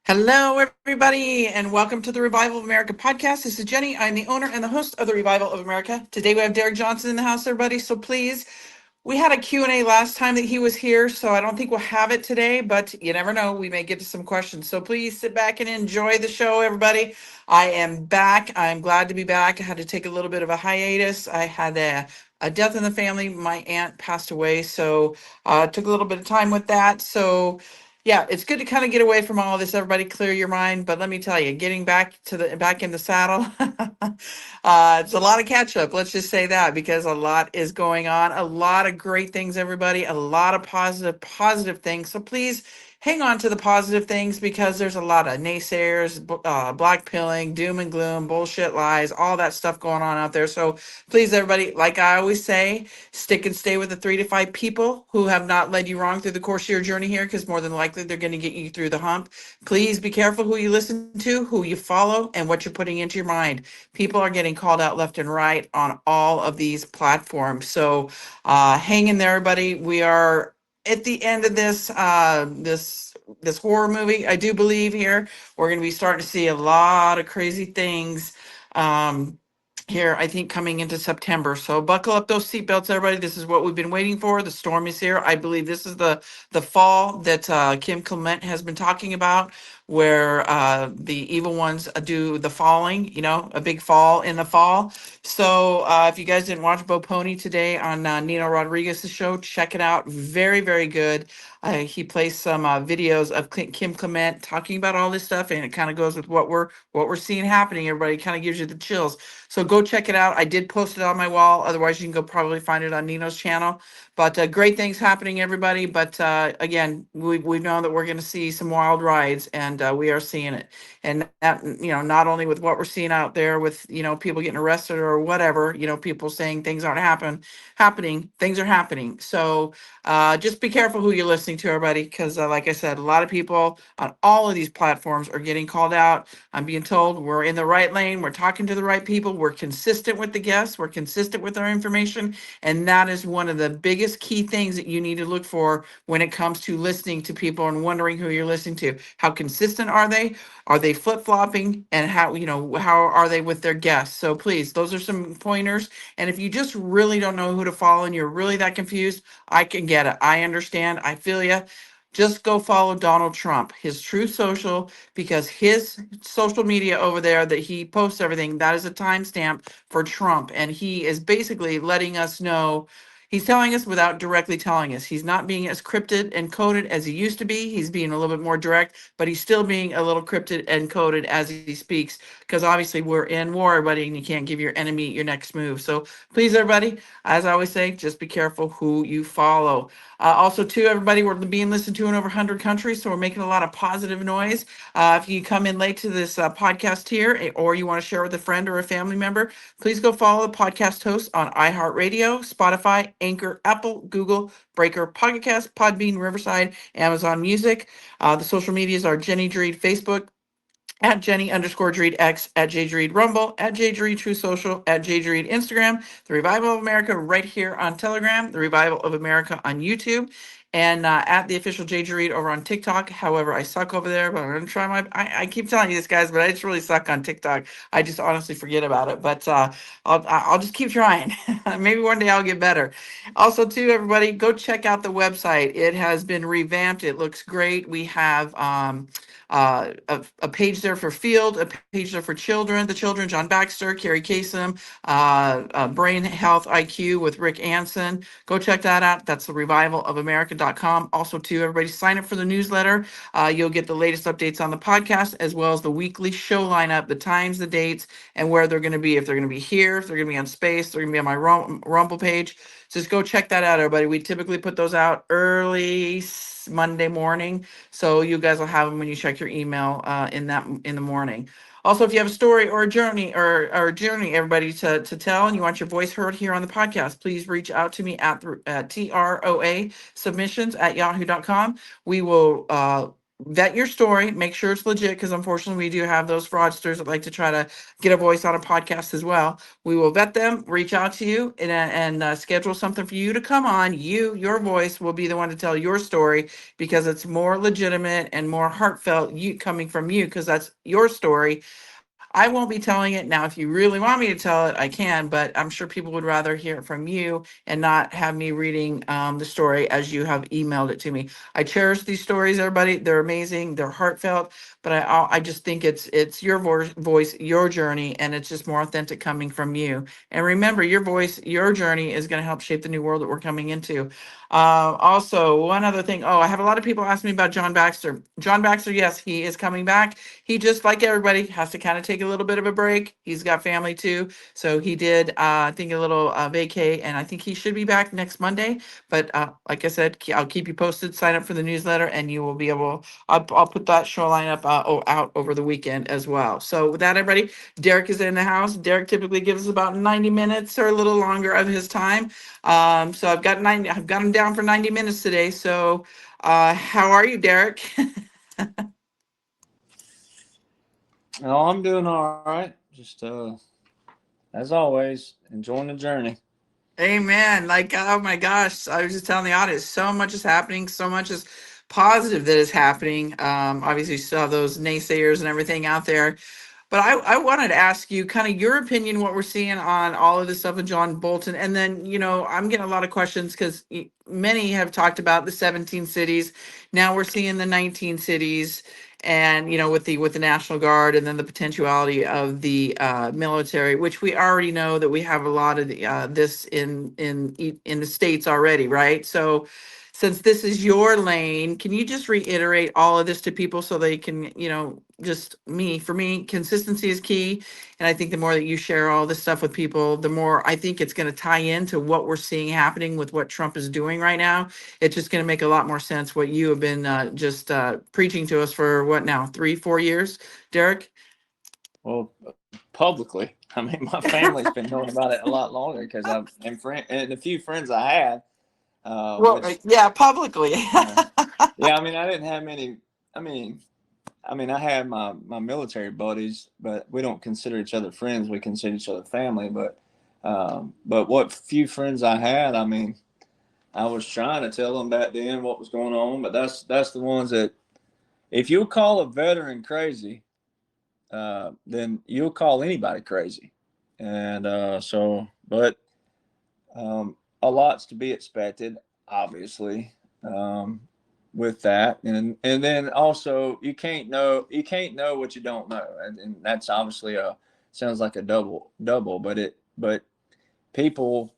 Hello, everybody, and welcome to the Revival of America podcast. This is Jenny. I'm the owner and the host of the Revival of America. Today we have Derek Johnson in the house, everybody. So please, we had a Q&A last time that he was here, so I don't think we'll have it today, but you never know. We may get to some questions. So please sit back and enjoy the show, everybody. I am back. I'm glad to be back. I had to take a little bit of a hiatus. I had a death in the family. My aunt passed away, so took a little bit of time with that. So yeah, it's good to kind of get away from all of this. Everybody, clear your mind. But let me tell you, getting back in the saddle, it's a lot of catch up. Let's just say that because a lot is going on, a lot of great things, everybody, a lot of positive things. So please hang on to the positive things because there's a lot of naysayers, black pilling, doom and gloom, bullshit lies, all that stuff going on out there. So please, everybody, like I always say, stick and stay with the 3 to 5 people who have not led you wrong through the course of your journey here, because more than likely they're going to get you through the hump. Please be careful who you listen to, who you follow, and what you're putting into your mind. People are getting called out left and right on all of these platforms. So hang in there, everybody. We are at the end of this horror movie. I do believe here we're going to be starting to see a lot of crazy things. Here, I think coming into September. So buckle up those seatbelts, everybody. This is what we've been waiting for. The storm is here. I believe this is the fall that Kim Clement has been talking about, where the evil ones do the falling, a big fall in the fall. So if you guys didn't watch Bo Pony today on Nino Rodriguez's show, check it out. Very, very good. He plays some videos of Kim Clement talking about all this stuff, and it kind of goes with what we're seeing happening. Everybody kind of gives you the chills. So go check it out. I did post it on my wall. Otherwise, you can go probably find it on Nino's channel. But great things happening, everybody. But again, we know that we're going to see some wild rides, and we are seeing it. And that, not only with what we're seeing out there with, people getting arrested or whatever, people saying things aren't happening, things are happening. So just be careful who you're listening to, everybody, because like I said, a lot of people on all of these platforms are getting called out. I'm being told we're in the right lane. We're talking to the right people. We're consistent with the guests. We're consistent with our information. And that is one of the biggest key things that you need to look for when it comes to listening to people and wondering who you're listening to. How consistent are they? Are they flip-flopping? And how are they with their guests? So please, those are some pointers. And if you just really don't know who to follow and you're really that confused, I can get it. I understand. I feel you. Just go follow Donald Trump, his Truth Social, because his social media over there that he posts everything, that is a timestamp for Trump. And he is basically letting us know, he's telling us without directly telling us. He's not being as crypted and coded as he used to be. He's being a little bit more direct, but he's still being a little crypted and coded as he speaks, because obviously we're in war, buddy, and you can't give your enemy your next move. So please, everybody, as I always say, just be careful who you follow. Also, too, everybody, we're being listened to in over 100 countries, so we're making a lot of positive noise. If you come in late to this podcast here, or you want to share with a friend or a family member, please go follow the podcast hosts on iHeartRadio, Spotify, Anchor, Apple, Google, Breaker, PocketCast, Podbean, Riverside, Amazon Music. The social medias are Jenny Dreed, Facebook, at Jenny_Dreed X, at JDreed Rumble, at JDreed True Social, at JDreed Instagram, The Revival of America right here on Telegram, The Revival of America on YouTube, and at the official JDreed over on TikTok. However, I suck over there, but I'm going to try I keep telling you this, guys, but I just really suck on TikTok. I just honestly forget about it, but I'll just keep trying. Maybe one day I'll get better. Also, too, everybody, go check out the website. It has been revamped. It looks great. We have a page there for Field, a page there for children, the children, John Baxter, Carrie Kasem, Brain Health IQ with Rick Anson. Go check that out. That's the revivalofamerica.com. Also, too, everybody sign up for the newsletter. You'll get the latest updates on the podcast, as well as the weekly show lineup, the times, the dates, and where they're going to be. If they're going to be here, if they're going to be on Space, they're going to be on my Rumble page. Just go check that out, everybody. We typically put those out early Monday morning, so you guys will have them when you check your email in the morning. Also, if you have a story or a journey everybody to tell, and you want your voice heard here on the podcast, please reach out to me at TROA submissions at yahoo.com. We will vet your story, make sure it's legit, because unfortunately we do have those fraudsters that like to try to get a voice on a podcast as well. We will vet them, reach out to you, and schedule something for you to come on. Your voice will be the one to tell your story, because it's more legitimate and more heartfelt you coming from you, because that's your story. I won't be telling it now. If you really want me to tell it, I can, but I'm sure people would rather hear it from you and not have me reading the story as you have emailed it to me. I cherish these stories, everybody. They're amazing. They're heartfelt, but I just think it's your voice, your journey, and it's just more authentic coming from you. And remember, your voice, your journey is going to help shape the new world that we're coming into. Also, one other thing. Oh, I have a lot of people ask me about John Baxter. John Baxter, yes, he is coming back. He just like everybody has to kind of take a little bit of a break. He's got family too, so he did I think a little vacay, and I think he should be back next Monday. But like I said, I'll keep you posted. Sign up for the newsletter, and you will be able. I'll put that show lineup out over the weekend as well. So with that, everybody, Derek is in the house. Derek typically gives us about 90 minutes or a little longer of his time. So I've got him down for 90 minutes today. So how are you, Derek? Oh, I'm doing all right. Just as always, enjoying the journey. Amen. Like, oh my gosh, I was just telling the audience, so much is happening, so much is positive that is happening. Obviously, you still have those naysayers and everything out there. But I wanted to ask you kind of your opinion, what we're seeing on all of this stuff with John Bolton. And then, I'm getting a lot of questions because many have talked about the 17 cities. Now we're seeing the 19 cities, and with the National Guard, and then the potentiality of the military, which we already know that we have a lot of this in the states already, right? So since this is your lane, can you just reiterate all of this to people so they can, for me, consistency is key. And I think the more that you share all this stuff with people, the more I think it's going to tie into what we're seeing happening with what Trump is doing right now. It's just going to make a lot more sense what you have been just preaching to us for what now, 3-4 years, Derek? Well, publicly, I mean, my family's been knowing about it a lot longer because and a few friends I had, Well, which yeah, publicly. yeah, I mean, I didn't have many. I mean, I had my military buddies, but we don't consider each other friends. We consider each other family. But what few friends I had, I mean, I was trying to tell them back then what was going on. But that's the ones that, if you call a veteran crazy, then you'll call anybody crazy. And a lot's to be expected, obviously. With that, and then also you can't know what you don't know, and that's obviously sounds like a double, but people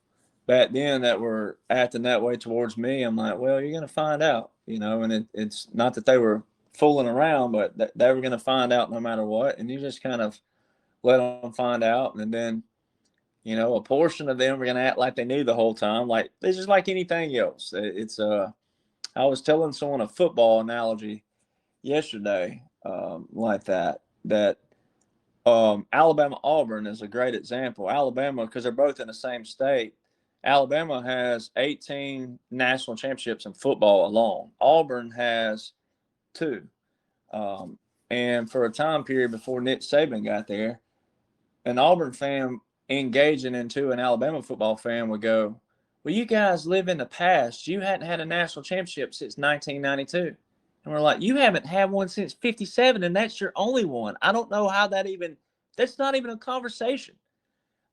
back then that were acting that way towards me, I'm like, well, you're gonna find out, and it's not that they were fooling around, but they were gonna find out no matter what, and you just kind of let them find out, and then a portion of them are gonna act like they knew the whole time, like it's just like anything else. It's I was telling someone a football analogy yesterday, like that Alabama Auburn is a great example. Alabama, because they're both in the same state, Alabama has 18 national championships in football alone. Auburn has 2. And for a time period before Nick Saban got there, an Auburn fan engaging into an Alabama football fan would go, well, you guys live in the past. You hadn't had a national championship since 1992. And we're like, you haven't had one since 57, and that's your only one. I don't know how that's not even a conversation.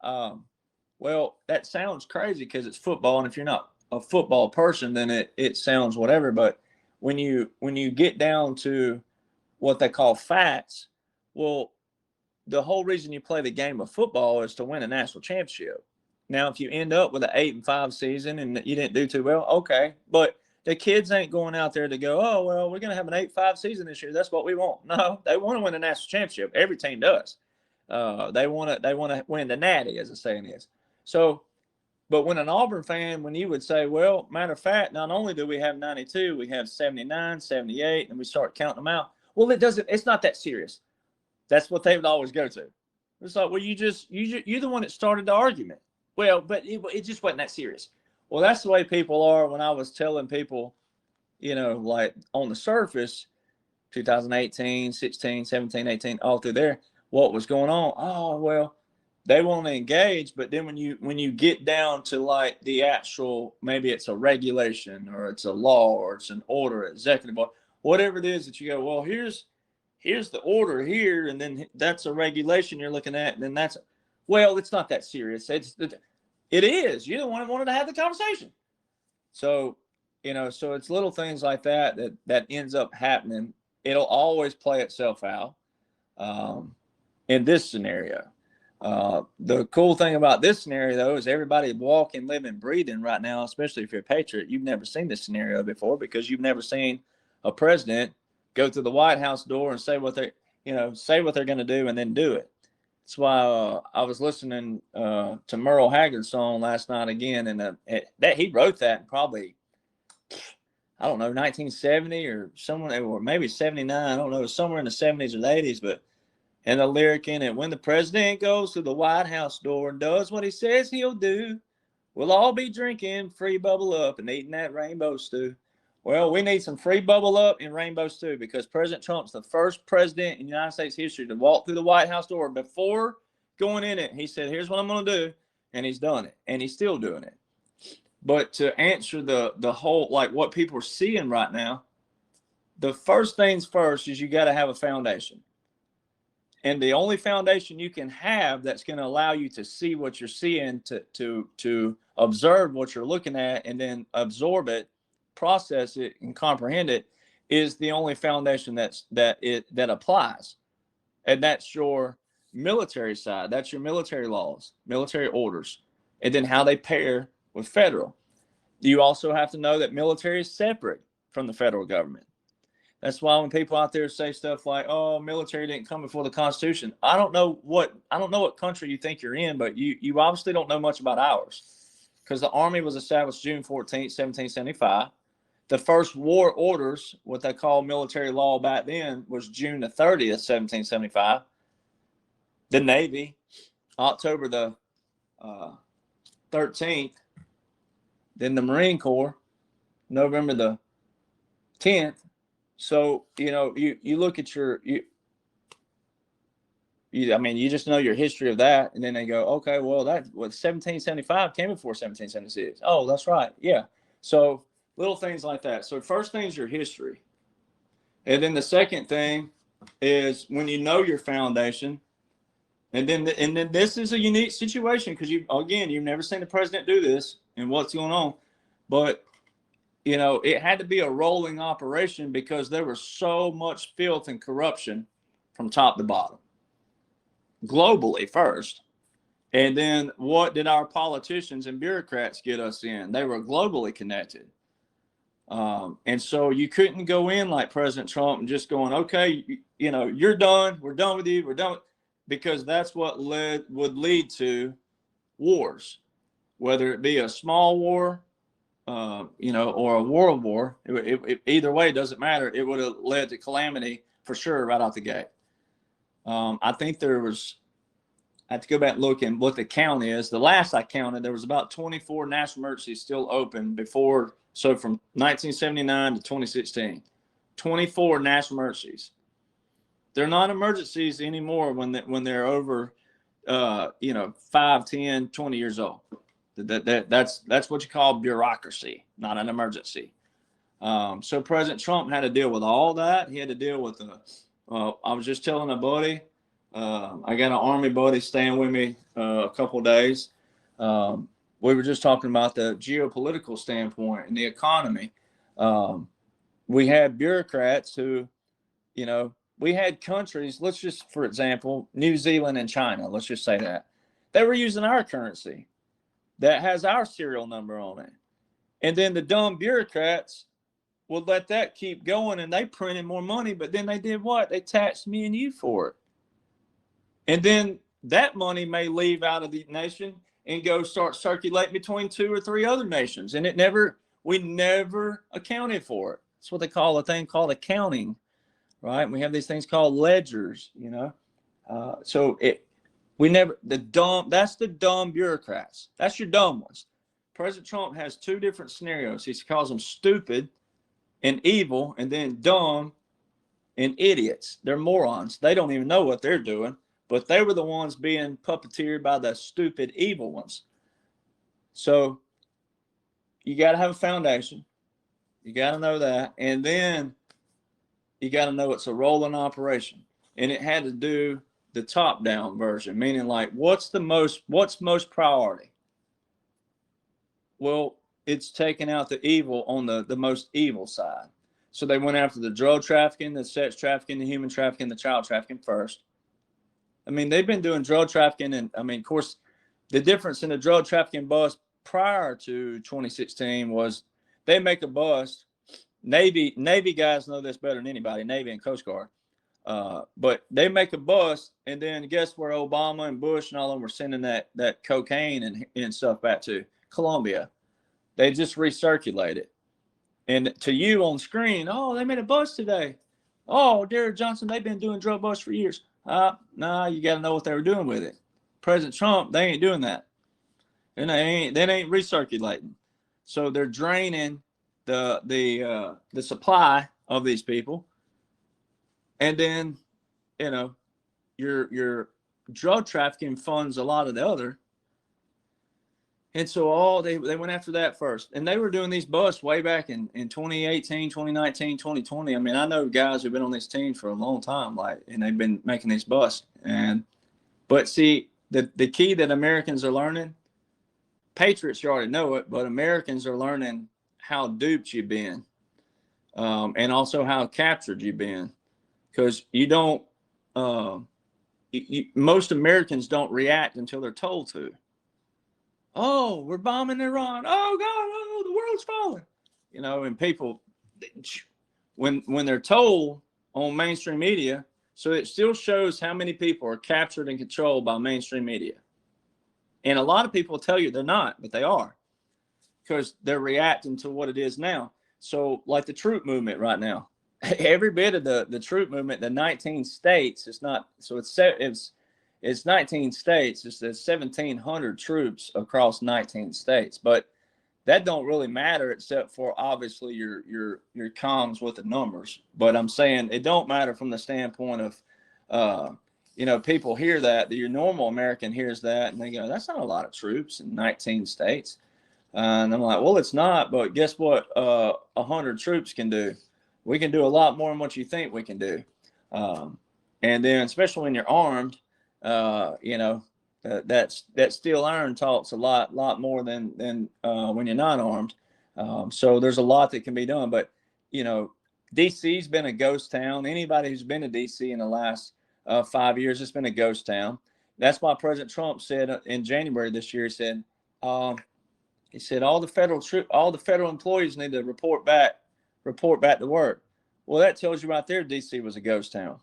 Well, that sounds crazy because it's football, and if you're not a football person, then it sounds whatever. But when you get down to what they call facts, well, the whole reason you play the game of football is to win a national championship. Now, if you end up with an 8-5 season and you didn't do too well, okay. But the kids ain't going out there to go, oh, well, we're going to have an 8-5 season this year. That's what we want. No, they want to win a national championship. Every team does. They want to win the natty, as the saying is. So, but when an Auburn fan, when you would say, well, matter of fact, not only do we have 92, we have 79, 78, and we start counting them out. Well, it's not that serious. That's what they would always go to. It's like, well, you're the one that started the argument. Well, but it just wasn't that serious. Well, that's the way people are. When I was telling people, like on the surface, 2018, 16, 17, 18, all through there, what was going on. Oh, well, they want to engage, but then when you get down to like the actual, maybe it's a regulation or it's a law or it's an order, executive order, whatever it is that you go, well, here's the order here, and then that's a regulation you're looking at, and then that's, well, it's not that serious. It is. You're the one that wanted to have the conversation. So, so it's little things like that ends up happening. It'll always play itself out in this scenario. The cool thing about this scenario, though, is everybody walking, living, breathing right now, especially if you're a patriot. You've never seen this scenario before because you've never seen a president go to the White House door and say what they're going to do and then do it. That's why I was listening to Merle Haggard's song last night again, and that he wrote that in probably, I don't know, 1970 or somewhere, or maybe 79. I don't know, somewhere in the 70s or the 80s. But and the lyric in it, when the president goes to the White House door and does what he says he'll do, we'll all be drinking free bubble up and eating that rainbow stew. Well, we need some free bubble up and rainbow stew because President Trump's the first president in United States history to walk through the White House door. Before going in it, he said, here's what I'm going to do. And he's done it. And he's still doing it. But to answer the whole, like what people are seeing right now, the first things first is you got to have a foundation. And the only foundation you can have that's going to allow you to see what you're seeing, to observe what you're looking at, and then absorb it, process it, and comprehend it, is the only foundation that applies. And that's your military side. That's your military laws, military orders, and then how they pair with federal. You also have to know that military is separate from the federal government. That's why when people out there say stuff like, "Oh, military didn't come before the Constitution," I don't know what country you think you're in, but you obviously don't know much about ours, because the Army was established June 14th, 1775. The first war orders, what they call military law back then, was June the 30th, 1775. The Navy, October the 13th. Then the Marine Corps, November the 10th. So, you look at you just know your history of that. And then they go, okay, well, 1775 came before 1776. Oh, that's right. Yeah. So little things like that. So first thing is your history. And then the second thing is when you know your foundation. And then this is a unique situation because you've never seen the president do this and what's going on. But it had to be a rolling operation because there was so much filth and corruption from top to bottom, globally first. And then what did our politicians and bureaucrats get us in? They were globally connected. And so you couldn't go in like President Trump and just going, okay, you're done. We're done with you. We're done. Because that's what would lead to wars, whether it be a small war, or a world war. Either way, it doesn't matter. It would have led to calamity for sure right out the gate. I think I have to go back and look at what the count is. The last I counted, there was about 24 national emergencies still open so from 1979 to 2016, 24 national emergencies. They're not emergencies anymore when they're over, 5, 10, 20 years old. That's what you call bureaucracy, not an emergency. So President Trump had to deal with all that. He had to deal with I was just telling a buddy, I got an Army buddy staying with me a couple of days. We were just talking about the geopolitical standpoint and the economy. We had bureaucrats who, we had countries, let's just, for example, New Zealand and China, let's just say that. They were using our currency that has our serial number on it. And then the dumb bureaucrats would let that keep going, and they printed more money, but then they did what? They taxed me and you for it. And then that money may leave out of the nation and go start circulating between 2 or 3 other nations. And we never accounted for it. It's what they call a thing called accounting. Right? We have these things called ledgers, that's the dumb bureaucrats. That's your dumb ones. President Trump has 2 different scenarios. He calls them stupid and evil, and then dumb and idiots. They're morons. They don't even know what they're doing, but they were the ones being puppeteered by the stupid, evil ones. So you got to have a foundation. You got to know that. And then you got to know it's a rolling operation. And it had to do the top down version, meaning like, what's most priority? Well, it's taking out the evil on the most evil side. So they went after the drug trafficking, the sex trafficking, the human trafficking, the child trafficking first. I mean, they've been doing drug trafficking. And I mean, of course, the difference in the drug trafficking bust prior to 2016 was they make a bust. Navy guys know this better than anybody, Navy and Coast Guard. But they make a bust, and then guess where Obama and Bush and all of them were sending that cocaine and stuff back to? Colombia. They just recirculate it. And to you on screen, oh, they made a bust today. Oh, Derek Johnson, they've been doing drug busts for years. Nah, you got to know what they were doing with it. President Trump, they ain't doing that. And they ain't recirculating. So they're draining the supply of these people. And then, you know, your drug trafficking funds a lot of the other. And so they went after that first. And they were doing these busts way back in 2018, 2019, 2020. I mean, I know guys who've been on this team for a long time, and they've been making these busts. But see, the key that Americans are learning, patriots, you already know it, but Americans are learning how duped you've been, and also how captured you've been. Because you don't, most Americans don't react until they're told to. Oh, we're bombing Iran. Oh God, oh, the world's falling. You know, and people, when they're told on mainstream media, so it still shows how many people are captured and controlled by mainstream media. And a lot of people tell you they're not, but they are, because they're reacting to what it is now. So like the troop movement right now, every bit of the troop movement, the 19 states, it's 19 states. It's 1,700 troops across 19 states, but that don't really matter except for obviously your comms with the numbers. But I'm saying it don't matter from the standpoint of, people hear that your normal American hears that and they go, that's not a lot of troops in 19 states. And I'm like, well, it's not, but guess what? 100 troops can do. We can do a lot more than what you think we can do. And then especially when you're armed, that steel iron talks a lot more than when you're not armed. So there's a lot that can be done. But DC's been a ghost town. Anybody who's been to DC in the last 5 years, it's been a ghost town. That's why President Trump said in January this year, he said all the federal employees need to report back to work. Well, that tells you right there, DC was a ghost town.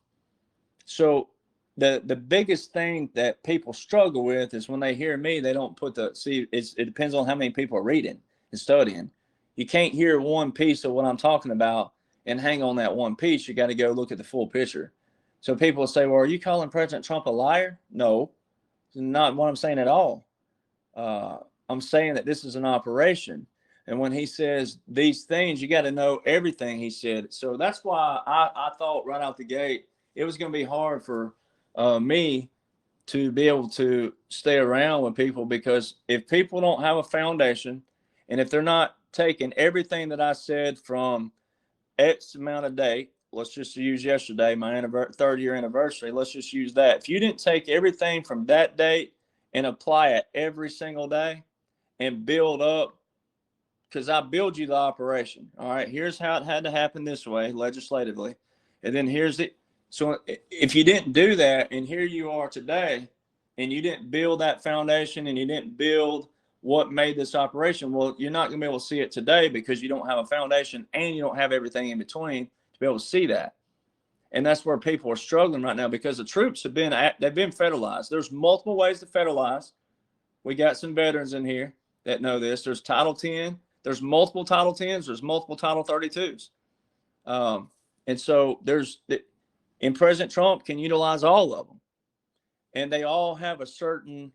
So the biggest thing that people struggle with is when they hear me, they don't it depends on how many people are reading and studying. You can't hear one piece of what I'm talking about and hang on that one piece. You got to go look at the full picture. So people say, well, are you calling President Trump a liar? No, not what I'm saying at all. I'm saying that this is an operation. And when he says these things, you got to know everything he said. So that's why I thought right out the gate, it was going to be hard for me to be able to stay around with people, because if people don't have a foundation, and if they're not taking everything that I said from X amount of date, let's just use yesterday, my third-year anniversary, let's just use that. If you didn't take everything from that date and apply it every single day and build up, because I build you the operation. All right, here's how it had to happen this way legislatively. And then here's it. So if you didn't do that, and here you are today, and you didn't build that foundation, and you didn't build what made this operation, well, you're not going to be able to see it today because you don't have a foundation and you don't have everything in between to be able to see that. And that's where people are struggling right now, because the troops they've been federalized. There's multiple ways to federalize. We got some veterans in here that know this. There's Title 10. There's multiple Title 10s. There's multiple Title 32s. And so and President Trump can utilize all of them. And they all have a certain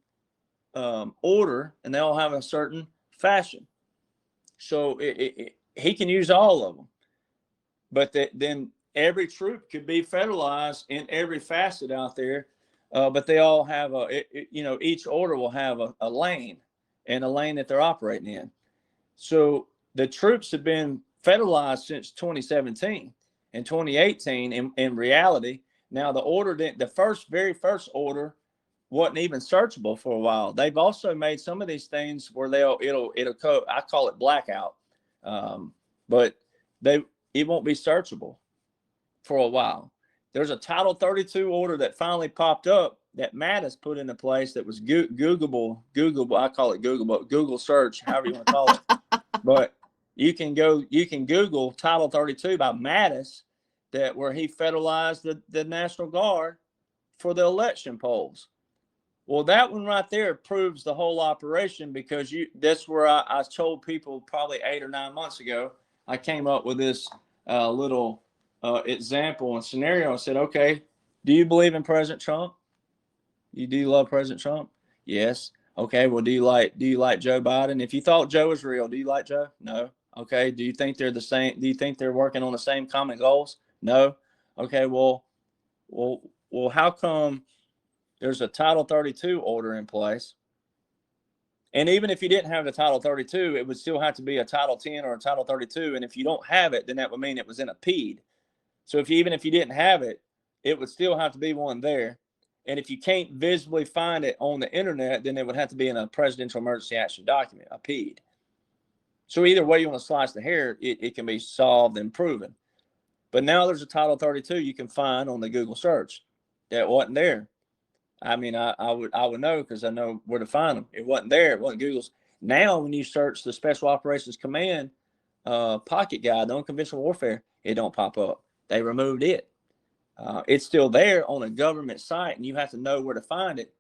order, and they all have a certain fashion. So he can use all of them. But then every troop could be federalized in every facet out there, but they all have each order will have a lane and a lane that they're operating in. So the troops have been federalized since 2017 and 2018 in reality. Now the very first order wasn't even searchable for a while. They've also made some of these things where I call it blackout, but it won't be searchable for a while. There's a Title 32 order that finally popped up that Mattis put into place that was Googleable. I call it Google search, however you want to call it. But you can Google Title 32 by Mattis, where he federalized the National Guard for the election polls. Well, that one right there proves the whole operation, because that's where I told people probably 8 or 9 months ago. I came up with this little example and scenario. I said, okay, do you believe in President Trump? Do you love President Trump? Yes. Okay. Well, do you like Joe Biden? If you thought Joe was real, do you like Joe? No. Okay. Do you think they're the same? Do you think they're working on the same common goals? No. Okay. Well, how come there's a Title 32 order in place? And even if you didn't have the Title 32, it would still have to be a Title 10 or a Title 32. And if you don't have it, then that would mean it was in a PED. So even if you didn't have it, it would still have to be one there. And if you can't visibly find it on the internet, then it would have to be in a presidential emergency action document, a PED. So either way you want to slice the hair, it can be solved and proven. But now there's a Title 32 you can find on the Google search that wasn't there. I mean, I would know, because I know where to find them. It wasn't there. It wasn't Google's. Now, when you search the Special Operations Command pocket guide, the unconventional warfare, it don't pop up. They removed it. It's still there on a government site, and you have to know where to find it,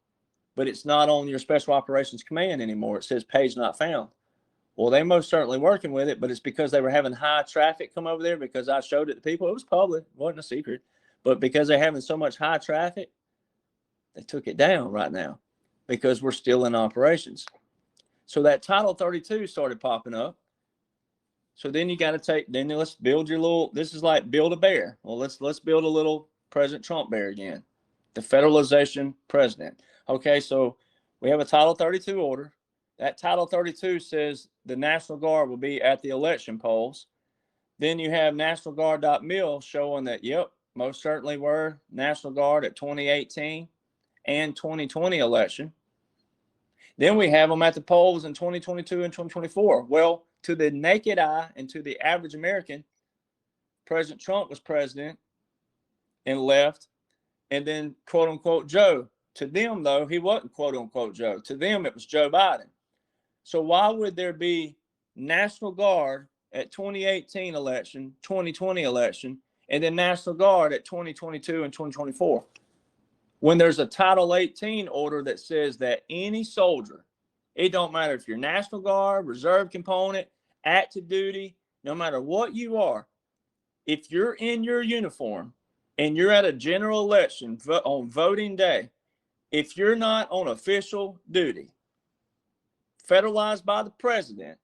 but it's not on your Special Operations Command anymore. It says page not found. Well, they most certainly working with it, but it's because they were having high traffic come over there, because I showed it to people. It was public. It wasn't a secret. But because they're having so much high traffic, they took it down right now, because we're still in operations. So that Title 32 started popping up. So then you got to let's build your little, this is like build a bear. Well, let's build a little President Trump bear again. The federalization president. Okay, so we have a Title 32 order. That Title 32 says the National Guard will be at the election polls. Then you have nationalguard.mil showing that, yep, most certainly were National Guard at 2018 and 2020 election. Then we have them at the polls in 2022 and 2024. Well, to the naked eye and to the average American, President Trump was president and left, and then quote unquote Joe. To them, though, he wasn't quote unquote Joe. To them, it was Joe Biden. So why would there be National Guard at 2018 election, 2020 election, and then National Guard at 2022 and 2024? When there's a Title 18 order that says that any soldier, it don't matter if you're National Guard, reserve component, active duty, no matter what you are, if you're in your uniform and you're at a general election on voting day, if you're not on official duty, federalized by the president,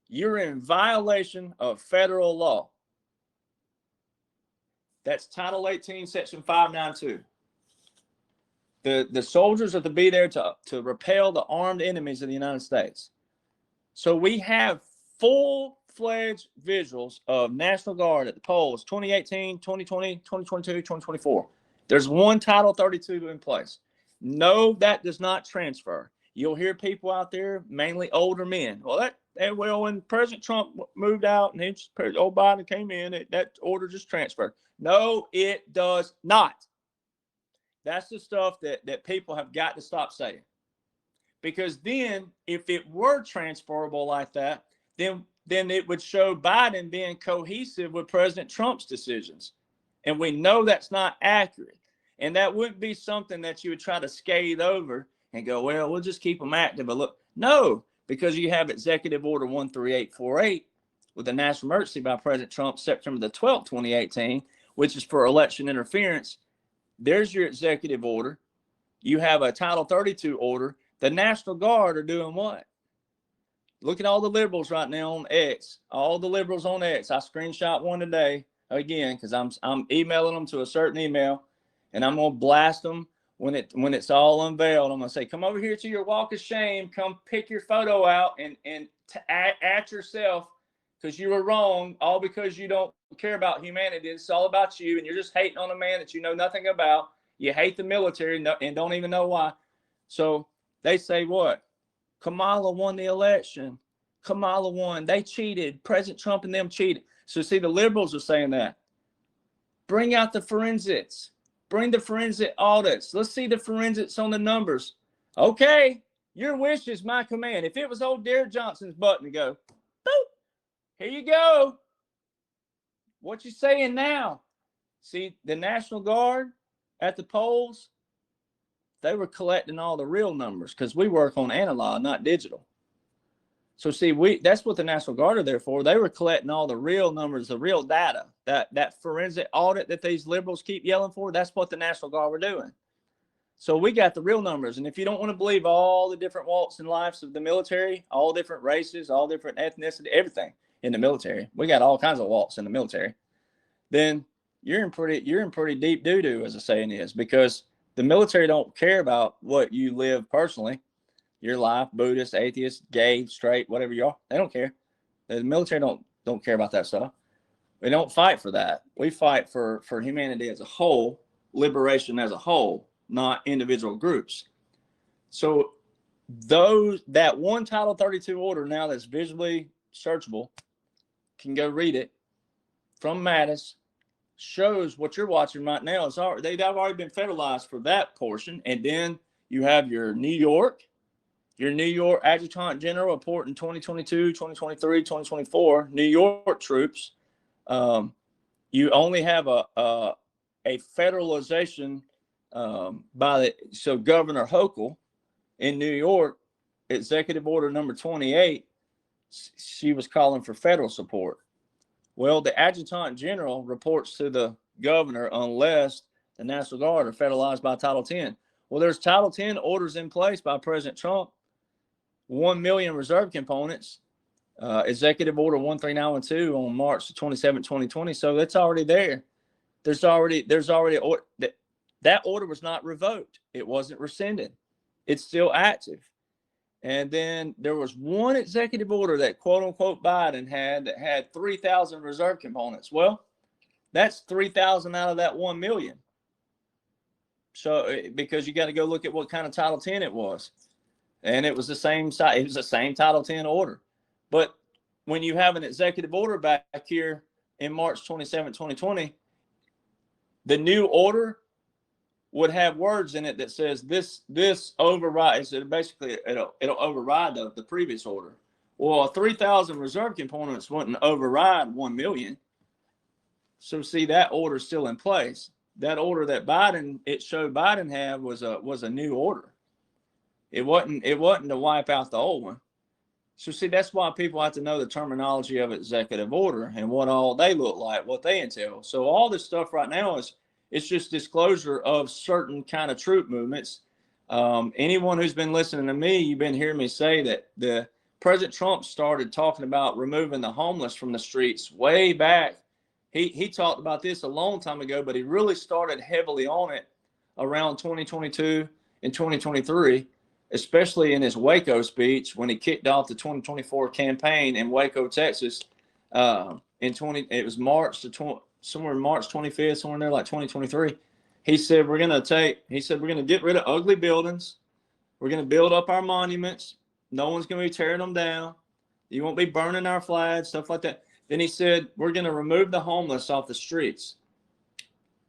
you're in violation of federal law. That's Title 18, Section 592. The soldiers are to be there to repel the armed enemies of the United States. So we have full-fledged visuals of National Guard at the polls, 2018, 2020, 2022, 2024. There's one Title 32 in place. No, that does not transfer. You'll hear people out there, mainly older men. Well, when President Trump moved out and old Biden came in, that order just transferred. No, it does not. That's the stuff that people have got to stop saying. Because then, if it were transferable like that, then it would show Biden being cohesive with President Trump's decisions. And we know that's not accurate. And that wouldn't be something that you would try to scathe over and go, well, we'll just keep them active. But look, no, because you have Executive Order 13848 with a national emergency by President Trump, September the 12th, 2018, which is for election interference. There's your executive order. You have a Title 32 order. The National Guard are doing what? Look at all the liberals right now on X. All the liberals on X. I screenshot one today again, because I'm emailing them to a certain email, and I'm gonna blast them when it's all unveiled. I'm gonna say, come over here to your walk of shame, come pick your photo out and at yourself, because you were wrong, all because you don't care about humanity. It's all about you, and you're just hating on a man that you know nothing about. You hate the military and don't even know why. So they say what? Kamala won the election. Kamala won. They cheated. President Trump and them cheated. So see, the liberals are saying that. Bring out the forensics. Bring the forensic audits. Let's see the forensics on the numbers. Okay, your wish is my command. If it was old Derek Johnson's button to go, boop, here you go. What you saying now? See, the National Guard at the polls, they were collecting all the real numbers because we work on analog, not digital. So see, that's what the National Guard are there for. They were collecting all the real numbers, the real data. That forensic audit that these liberals keep yelling for, that's what the National Guard were doing. So we got the real numbers. And if you don't want to believe all the different walks and lives of the military, all different races, all different ethnicity, everything in the military, we got all kinds of walks in the military, then you're in pretty deep doo-doo, as the saying is, because the military don't care about what you live personally, your life, Buddhist, atheist, gay, straight, whatever you are. They don't care. The military don't care about that stuff. We don't fight for that. We fight for humanity as a whole, liberation as a whole, not individual groups. So that one Title 32 order now that's visually searchable, can go read it from Mattis, shows what you're watching right now. They've already been federalized for that portion. And then you have your New York Adjutant General report in 2022, 2023, 2024, New York troops. You only have a federalization so Governor Hochul in New York, Executive Order number 28, she was calling for federal support. Well, the Adjutant General reports to the governor unless the National Guard are federalized by Title 10. Well, there's Title 10 orders in place by President Trump, 1 million reserve components, Executive Order 13912 on March 27, 2020. So that's already there. There's already that order was not revoked. It wasn't rescinded. It's still active. And then there was one executive order that quote unquote Biden had that had 3,000 reserve components. Well, that's 3,000 out of that 1 million. So because you got to go look at what kind of Title 10 it was. And it was the same side. It was the same Title 10 order. But when you have an executive order back here in March 27, 2020, the new order would have words in it that says this overrides. So basically, it'll override the previous order. Well, 3,000 reserve components wouldn't override 1 million. So see, that order is still in place. That order that Biden had was a new order. It wasn't to wipe out the old one. So see, that's why people have to know the terminology of executive order and what all they look like, what they entail. So all this stuff right now it's just disclosure of certain kind of troop movements. Anyone who's been listening to me, you've been hearing me say that the President Trump started talking about removing the homeless from the streets way back. He talked about this a long time ago, but he really started heavily on it around 2022 and 2023. Especially in his Waco speech when he kicked off the 2024 campaign in Waco, Texas. It was somewhere March 25th, somewhere in there, like 2023. He said we're gonna get rid of ugly buildings. We're gonna build up our monuments. No one's gonna be tearing them down. You won't be burning our flags, stuff like that. Then he said we're gonna remove the homeless off the streets.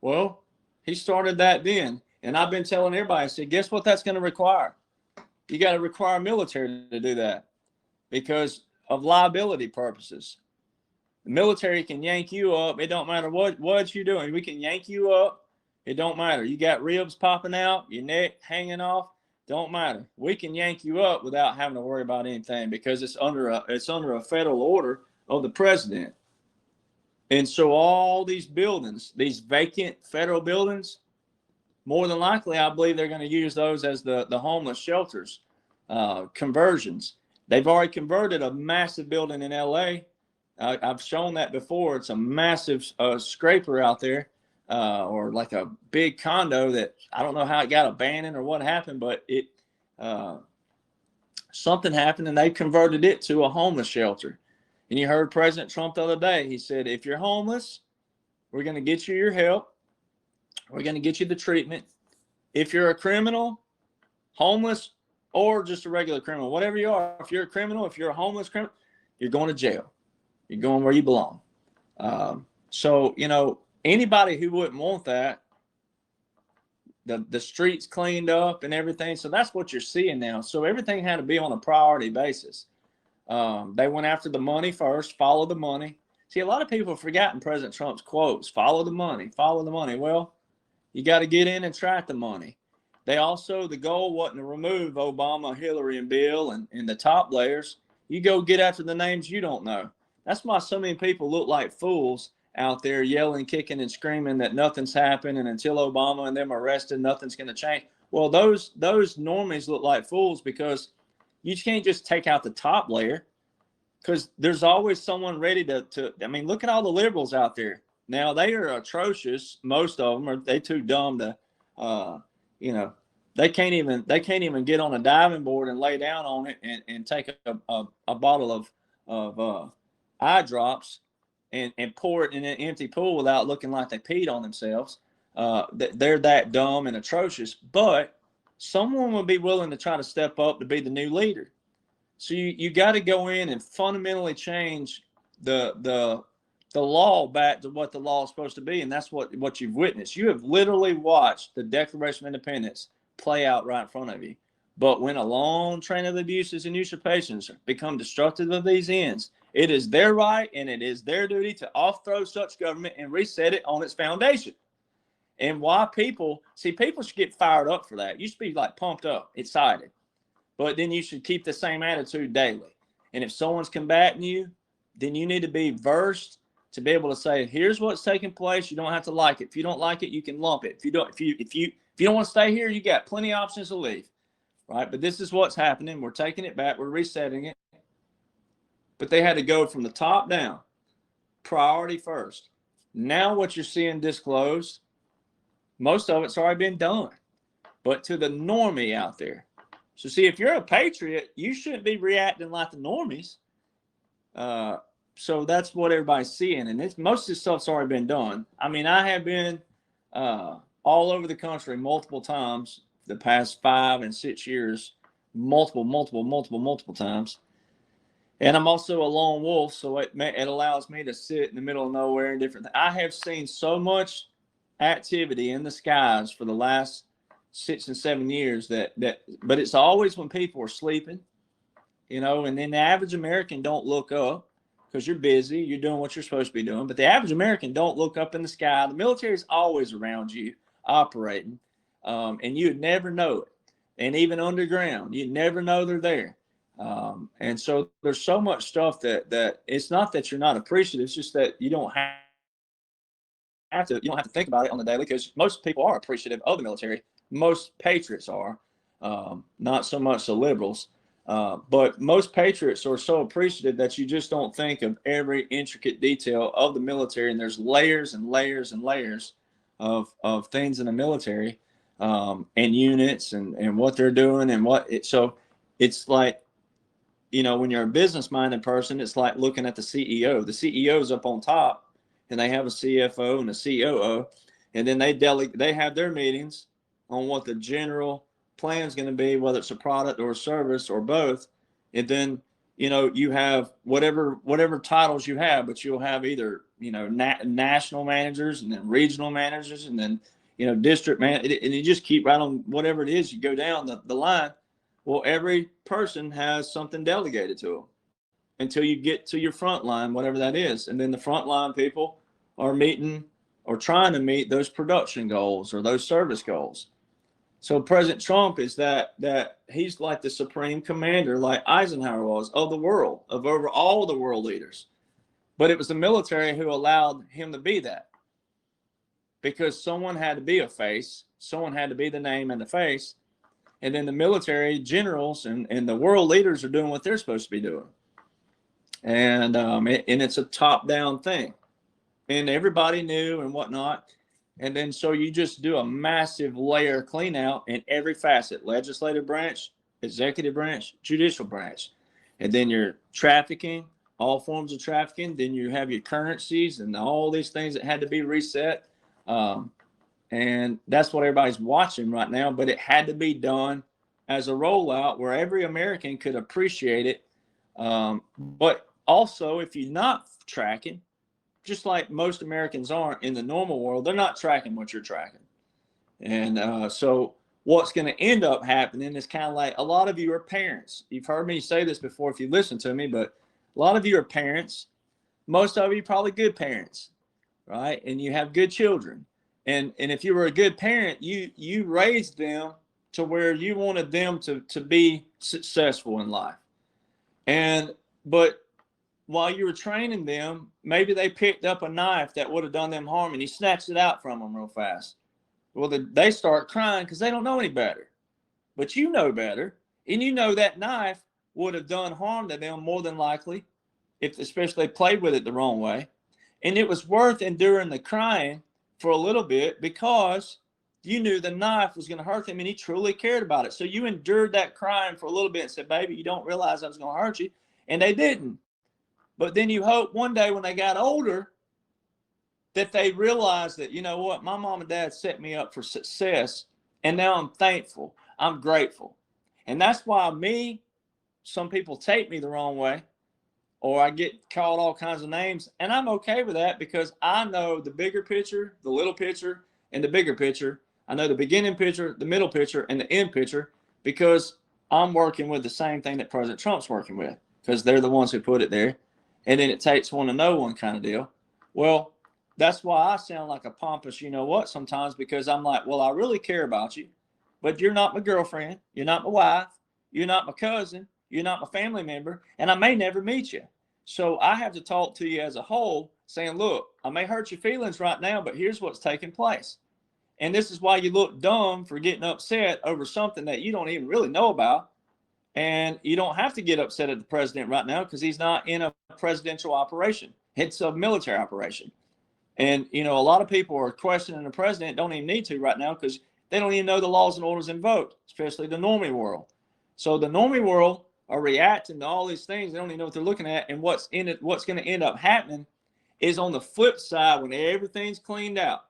Well, he started that then, and I've been telling everybody. I said, guess what that's gonna require? You got to require military to do that because of liability purposes. The military can yank you up. It don't matter what you're doing. We can yank you up. It don't matter. You got ribs popping out, your neck hanging off. Don't matter. We can yank you up without having to worry about anything because it's under a federal order of the president. And so all these buildings, these vacant federal buildings, more than likely, I believe they're going to use those as the homeless shelters, conversions. They've already converted a massive building in LA I've shown that before. It's a massive scraper out there, or like a big condo that I don't know how it got abandoned or what happened, but it something happened and they converted it to a homeless shelter. And you heard President Trump the other day. He said, if you're homeless, we're going to get you your help. We're going to get you the treatment. If you're a criminal, homeless, or just a regular criminal, whatever you are, if you're a criminal, if you're a homeless criminal, you're going to jail. You're going where you belong. So, you know, anybody who wouldn't want that, the streets cleaned up and everything. So that's what you're seeing now. So everything had to be on a priority basis. They went after the money first, follow the money. See, a lot of people have forgotten President Trump's quotes, follow the money, follow the money. Well, you got to get in and track the money. They also, the goal wasn't to remove Obama, Hillary, and Bill and the top layers. You go get after the names you don't know. That's why so many people look like fools out there yelling, kicking, and screaming that nothing's happened, and until Obama and them are arrested, nothing's going to change. Well, those normies look like fools because you can't just take out the top layer, because there's always someone ready to. I mean, look at all the liberals out there. Now, they are atrocious. Most of them are. They too dumb to, you know, they can't even get on a diving board and lay down on it and take a bottle of eye drops and pour it in an empty pool without looking like they peed on themselves. They're that dumb and atrocious. But someone will be willing to try to step up to be the new leader. So you got to go in and fundamentally change the law back to what the law is supposed to be, and that's what you've witnessed. You have literally watched the Declaration of Independence play out right in front of you. But when a long train of abuses and usurpations become destructive of these ends, it is their right and it is their duty to overthrow such government and reset it on its foundation. And why people should get fired up for that. You should be like pumped up, excited. But then you should keep the same attitude daily. And if someone's combating you, then you need to be versed to be able to say, here's what's taking place. You don't have to like it. If you don't like it, you can lump it. If you don't want to stay here, you got plenty of options to leave. Right? But this is what's happening. We're taking it back. We're resetting it. But they had to go from the top down. Priority first. Now what you're seeing disclosed, most of it's already been done. But to the normie out there. So see, if you're a patriot, you shouldn't be reacting like the normies. So that's what everybody's seeing. And most of this stuff's already been done. I mean, I have been all over the country multiple times the past 5 and 6 years, multiple times. And I'm also a lone wolf, so it allows me to sit in the middle of nowhere and different things. I have seen so much activity in the skies for the last 6 and 7 years but it's always when people are sleeping, you know, and then the average American don't look up because you're busy, you're doing what you're supposed to be doing. But the average American don't look up in the sky. The military is always around you operating. And you'd never know it. And even underground, you'd never know they're there. And so there's so much stuff that it's not that you're not appreciative. It's just that you don't have to think about it on the daily, because most people are appreciative of the military. Most patriots are, not so much the liberals. But most patriots are so appreciative that you just don't think of every intricate detail of the military. And there's layers and layers and layers of things in the military. And units and what they're doing and so it's like, you know, when you're a business minded person, it's like looking at the CEO. The CEO's up on top and they have a CFO and a COO, and then they have their meetings on what the general plan is going to be, whether it's a product or a service or both. And then, you know, you have whatever titles you have, but you'll have either, you know, national managers and then regional managers and then, you know, district man, and you just keep right on whatever it is. You go down the line. Well, every person has something delegated to them until you get to your front line, whatever that is. And then the front line people are meeting or trying to meet those production goals or those service goals. So President Trump is that he's like the supreme commander, like Eisenhower was, of the world, of over all the world leaders. But it was the military who allowed him to be that. Because someone had to be a face, someone had to be the name and the face, and then the military generals and the world leaders are doing what they're supposed to be doing. And and it's a top-down thing, and everybody knew and whatnot. And then so you just do a massive layer clean out in every facet: legislative branch, executive branch, judicial branch. And then your trafficking, all forms of trafficking. Then you have your currencies and all these things that had to be reset. And that's what everybody's watching right now. But it had to be done as a rollout where every American could appreciate it. But also, if you're not tracking, just like most Americans aren't in the normal world, they're not tracking what you're tracking. And so what's going to end up happening is kind of like, a lot of you are parents. You've heard me say this before if you listen to me, but a lot of you are parents. Most of you probably good parents, right? And you have good children. And if you were a good parent, you raised them to where you wanted them to be successful in life. But while you were training them, maybe they picked up a knife that would have done them harm, and you snatched it out from them real fast. Well, they start crying because they don't know any better. But you know better, and you know that knife would have done harm to them more than likely, especially they played with it the wrong way. And it was worth enduring the crying for a little bit because you knew the knife was going to hurt them, and he truly cared about it. So you endured that crying for a little bit and said, baby, you don't realize I was going to hurt you. And they didn't. But then you hope one day when they got older that they realized that, you know what, my mom and dad set me up for success, and now I'm thankful. I'm grateful. And that's why some people take me the wrong way, or I get called all kinds of names, and I'm okay with that because I know the bigger picture, the little picture, and the bigger picture. I know the beginning picture, the middle picture, and the end picture because I'm working with the same thing that President Trump's working with because they're the ones who put it there. And then it takes one to know one kind of deal. Well, that's why I sound like a pompous, you know what, sometimes, because I'm like, well, I really care about you, but you're not my girlfriend. You're not my wife. You're not my cousin. You're not my family member. And I may never meet you. So I have to talk to you as a whole saying, look, I may hurt your feelings right now, but here's what's taking place. And this is why you look dumb for getting upset over something that you don't even really know about. And you don't have to get upset at the president right now because he's not in a presidential operation. It's a military operation. And, you know, a lot of people are questioning the president, don't even need to right now because they don't even know the laws and orders invoked, especially the normie world. So the normie world are reacting to all these things. They don't even know what they're looking at. And what's going to end up happening is on the flip side, when everything's cleaned out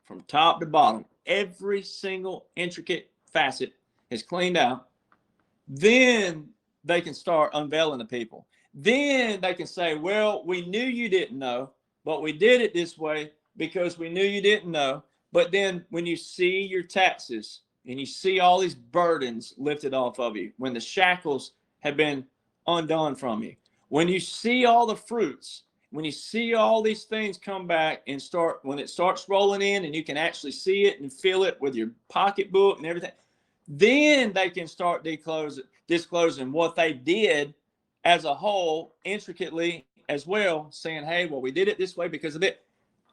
from top to bottom, every single intricate facet is cleaned out, then they can start unveiling the people. Then they can say, well, we knew you didn't know, but we did it this way because we knew you didn't know. But then when you see your taxes and you see all these burdens lifted off of you, when the shackles have been undone from you, when you see all the fruits, when you see all these things come back and when it starts rolling in and you can actually see it and feel it with your pocketbook and everything, then they can start disclosing what they did as a whole intricately as well, saying, hey, well, we did it this way because of it.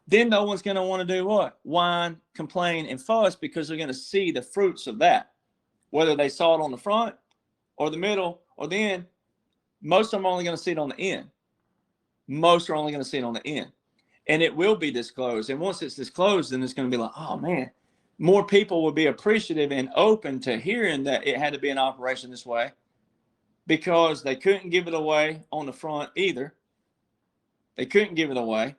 Then no one's going to want to do what? Whine, complain, and fuss because they're going to see the fruits of that. Whether they saw it on the front or the middle or the end, most of them are only going to see it on the end. Most are only going to see it on the end. And it will be disclosed. And once it's disclosed, then it's going to be like, oh, man, more people will be appreciative and open to hearing that it had to be an operation this way because they couldn't give it away on the front either. They couldn't give it away.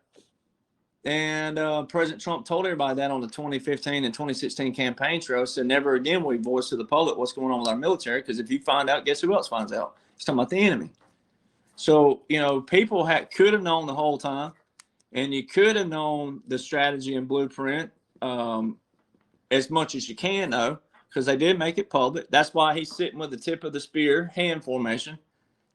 And President Trump told everybody that on the 2015 and 2016 campaign trail, said never again will we voice to the public what's going on with our military because if you find out, guess who else finds out? He's talking about the enemy. So, you know, people could have known the whole time, and you could have known the strategy and blueprint as much as you can know because they did make it public. That's why he's sitting with the tip of the spear hand formation.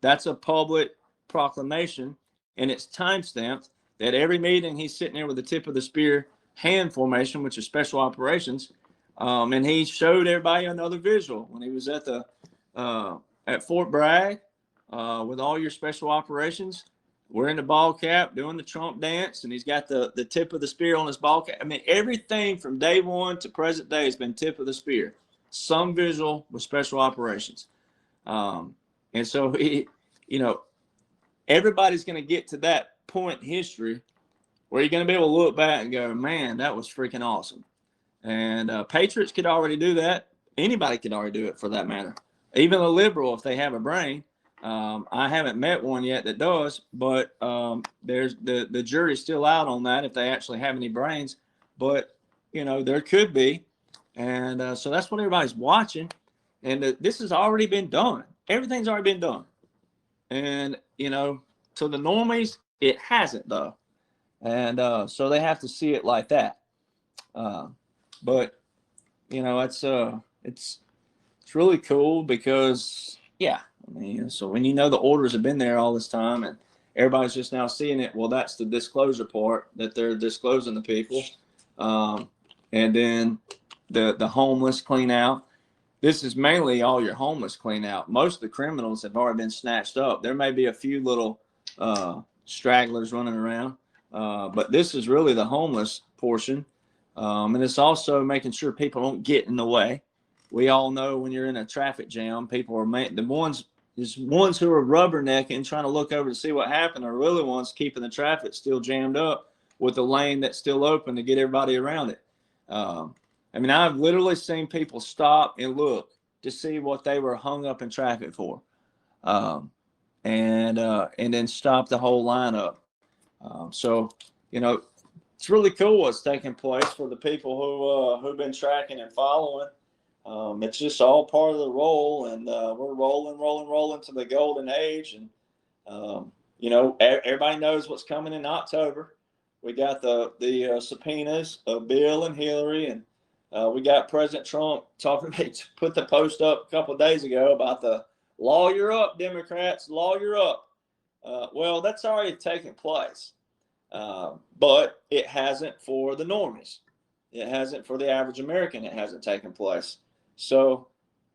That's a public proclamation, and it's time-stamped that every meeting he's sitting there with the tip of the spear hand formation, which is special operations. And he showed everybody another visual when he was at Fort Bragg with all your special operations, wearing the ball cap, doing the Trump dance, and he's got the tip of the spear on his ball cap. I mean, everything from day one to present day has been tip of the spear, some visual with special operations. And so he, you know, everybody's going to get to that point in history where you're going to be able to look back and go, man, that was freaking awesome. And patriots could already do that. Anybody could already do it, for that matter. Even a liberal, if they have a brain. I haven't met one yet that does, but there's the jury's still out on that if they actually have any brains. But there could be, and so that's what everybody's watching. And this has already been done. Everything's already been done. And to the normies, it hasn't though. And so they have to see it like that. But it's really cool because so when the orders have been there all this time and everybody's just now seeing it, well, that's the disclosure part that they're disclosing to people. And then the homeless clean out. This is mainly all your homeless clean out. Most of the criminals have already been snatched up. There may be a few little stragglers running around, but this is really the homeless portion. And it's also making sure people don't get in the way. We all know when you're in a traffic jam, people are the ones who are rubbernecking, trying to look over to see what happened, are really ones keeping the traffic still jammed up with the lane that's still open to get everybody around it. I've literally seen people stop and look to see what they were hung up in traffic for, and then stop the whole line up. So it's really cool what's taking place for the people who've been tracking and following. It's just all part of the roll, and we're rolling to the golden age. And everybody knows what's coming in October. We got the subpoenas of Bill and Hillary, and we got President Trump put the post up a couple of days ago about the lawyer up, Democrats, lawyer up. Well, that's already taken place, but it hasn't for the normies. It hasn't for the average American. It hasn't taken place. So,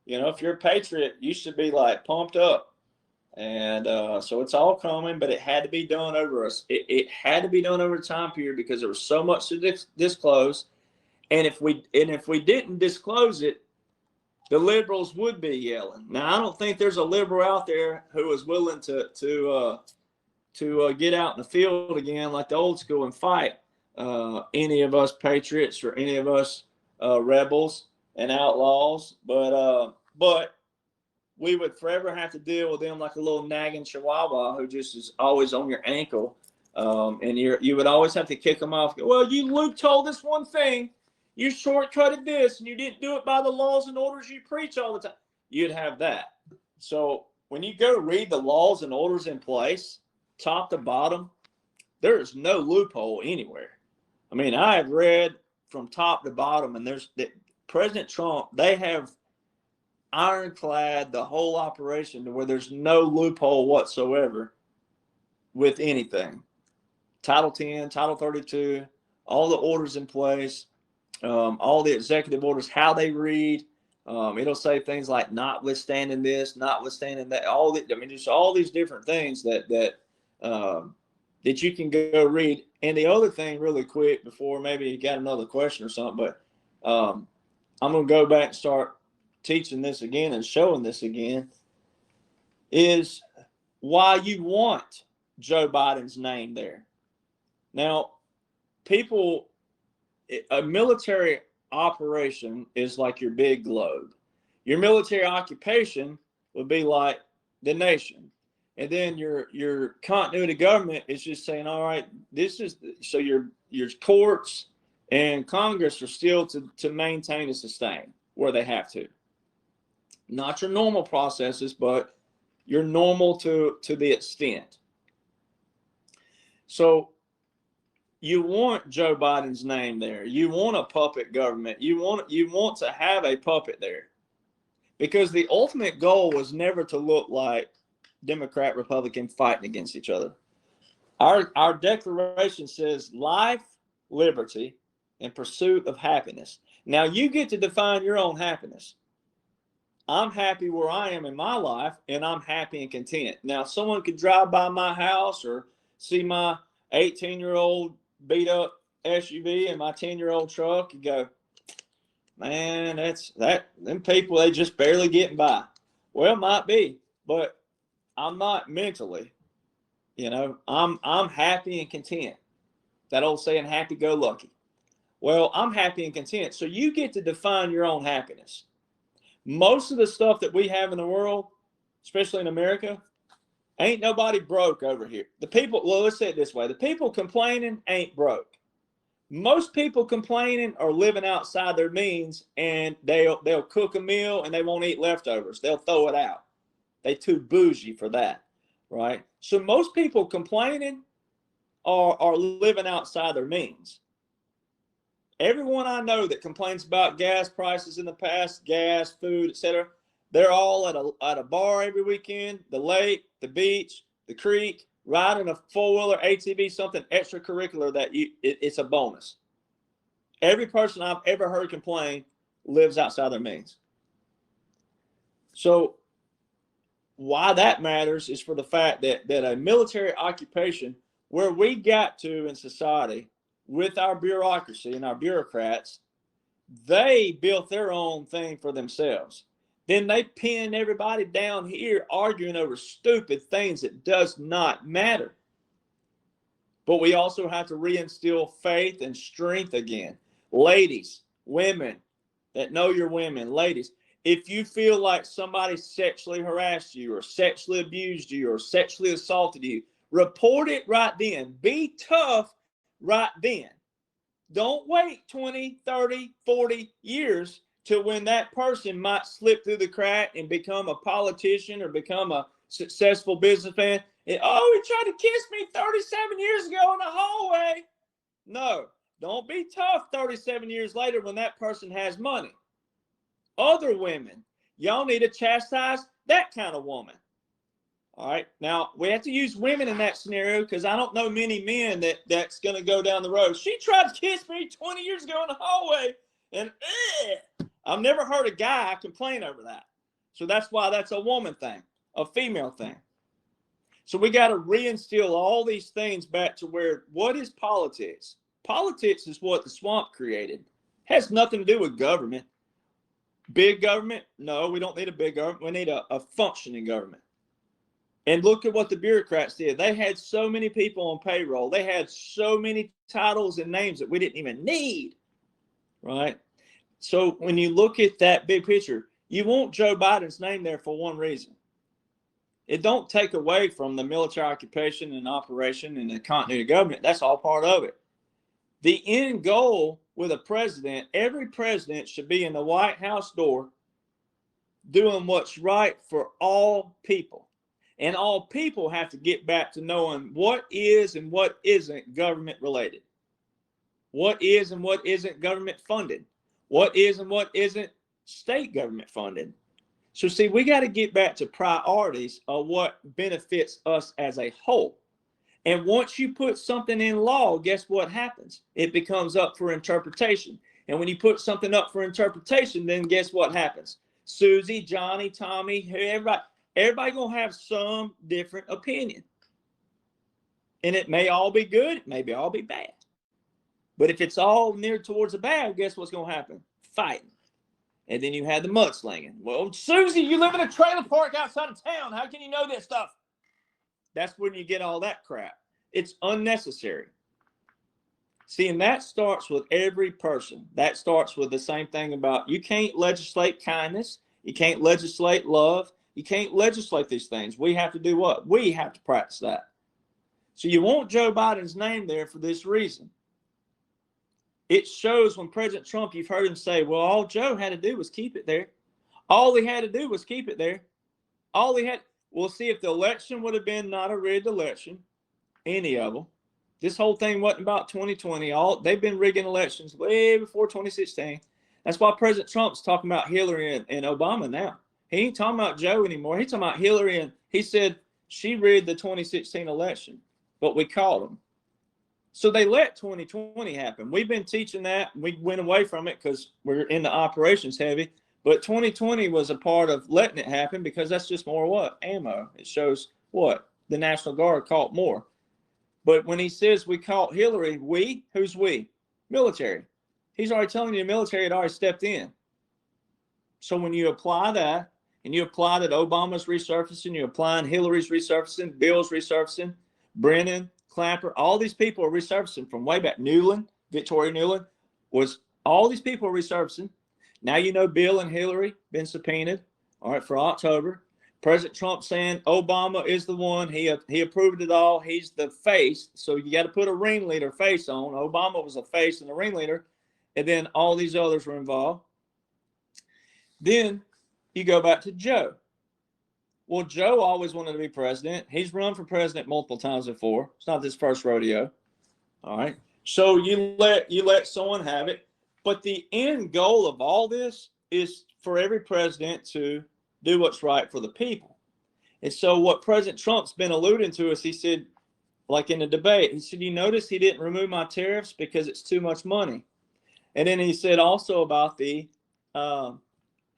if you're a patriot, you should be like pumped up. And so it's all coming, but it had to be done over us. It had to be done over a time period because there was so much to disclose. And if we didn't disclose it, the liberals would be yelling. Now, I don't think there's a liberal out there who is willing to get out in the field again like the old school and fight any of us patriots or any of us rebels and outlaws. But we would forever have to deal with them like a little nagging chihuahua who just is always on your ankle. And you would always have to kick them off. Well, Luke told us one thing. You shortcutted this, and you didn't do it by the laws and orders you preach all the time. You'd have that. So when you go read the laws and orders in place, top to bottom, there is no loophole anywhere. I have read from top to bottom, and President Trump, they have ironclad the whole operation to where there's no loophole whatsoever with anything. Title 10, Title 32, all the orders in place, all the executive orders, how they read. It'll say things like notwithstanding this, notwithstanding that, just all these different things that you can go read. And the other thing really quick before maybe you got another question or something, but I'm going to go back and start teaching this again and showing this again, is why you want Joe Biden's name there. Now, a military operation is like your big globe. Your military occupation would be like the nation. And then your continuity government is just saying, all right, so your courts and Congress are still to maintain and sustain where they have to. Not your normal processes, but your normal to the extent. So you want Joe Biden's name there. You want a puppet government. You want to have a puppet there. Because the ultimate goal was never to look like Democrat, Republican fighting against each other. Our Declaration says life, liberty, and pursuit of happiness. Now you get to define your own happiness. I'm happy where I am in my life, and I'm happy and content. Now, someone could drive by my house or see my 18-year-old beat up SUV and my 10-year-old truck and go, man, them people, they just barely getting by. Well, it might be, but I'm not mentally You know, I'm happy and content. That old saying, happy go lucky. Well, I'm happy and content. So you get to define your own happiness. Most of the stuff that we have in the world, especially in America, ain't nobody broke over here. The people, well, let's say it this way. The people complaining ain't broke. Most people complaining are living outside their means, and they'll cook a meal and they won't eat leftovers. They'll throw it out. They too bougie for that, right? So most people complaining are living outside their means. Everyone I know that complains about gas prices in the past, gas, food, etc., they're all at a bar every weekend, the lake, the beach, the creek, riding a four-wheeler, ATV, something extracurricular that it's a bonus. Every person I've ever heard complain lives outside their means. So why that matters is for the fact that a military occupation, where we got to in society with our bureaucracy and our bureaucrats, they built their own thing for themselves. Then they pin everybody down here arguing over stupid things that does not matter. But we also have to reinstill faith and strength again. Ladies, women that know you're women, ladies, if you feel like somebody sexually harassed you or sexually abused you or sexually assaulted you, report it right then. Be tough right then. Don't wait 20, 30, 40 years to when that person might slip through the crack and become a politician or become a successful businessman. And, oh, he tried to kiss me 37 years ago in the hallway. No, don't be tough 37 years later when that person has money. Other women, y'all need to chastise that kind of woman. All right. Now, we have to use women in that scenario because I don't know many men that's going to go down the road. She tried to kiss me 20 years ago in the hallway, and I've never heard a guy complain over that. So that's why that's a woman thing, a female thing. So we got to reinstill all these things back to where, what is politics? Politics is what the swamp created. It has nothing to do with government. Big government? No, we don't need a big government. We need a functioning government. And look at what the bureaucrats did. They had so many people on payroll. They had so many titles and names that we didn't even need, right? So when you look at that big picture, you want Joe Biden's name there for one reason. It don't take away from the military occupation and operation and the continuity of government. That's all part of it. The end goal with a president, every president should be in the White House door doing what's right for all people. And all people have to get back to knowing what is and what isn't government related. What is and what isn't government funded. What is and what isn't state government funded. So see, we got to get back to priorities of what benefits us as a whole. And once you put something in law, guess what happens? It becomes up for interpretation. And when you put something up for interpretation, then guess what happens? Susie, Johnny, Tommy, everybody gonna have some different opinion. And it may all be good, it may be all be bad. But if it's all near towards the bad, guess what's gonna happen? Fighting. And then you had the mudslinging. Well, Susie, you live in a trailer park outside of town. How can you know this stuff? That's when you get all that crap. It's unnecessary. See, and that starts with every person. That starts with the same thing about you can't legislate kindness. You can't legislate love. You can't legislate these things. We have to do what? We have to practice that. So you want Joe Biden's name there for this reason. It shows when President Trump, you've heard him say, well, all Joe had to do was keep it there. All he had to do was keep it there. All he had, we'll see if the election would have been not a rigged election, any of them. This whole thing wasn't about 2020. They've been rigging elections way before 2016. That's why President Trump's talking about Hillary and Obama now. He ain't talking about Joe anymore. He's talking about Hillary, and he said she rigged the 2016 election, but we caught them. So they let 2020 happen. We've been teaching that. We went away from it because we're in the operations heavy. But 2020 was a part of letting it happen because that's just more what? Ammo. It shows what? The National Guard caught more. But when he says we caught Hillary, we? Who's we? Military. He's already telling you the military had already stepped in. So when you apply that, and you apply that Obama's resurfacing, you're applying Hillary's resurfacing, Bill's resurfacing, Brennan, Clapper, all these people are resurfacing from way back. Newland, Victoria Newland, was all these people are resurfacing. Now you know Bill and Hillary been subpoenaed, all right, for October. President Trump saying Obama is the one. He approved it all. He's the face. So you got to put a ringleader face on. Obama was a face and a ringleader. And then all these others were involved. Then you go back to Joe. Well, Joe always wanted to be president. He's run for president multiple times before. It's not his first rodeo. All right. So you let someone have it. But the end goal of all this is for every president to do what's right for the people. And so what President Trump's been alluding to is, he said, like in the debate, he said, you notice he didn't remove my tariffs because it's too much money. And then he said also about the,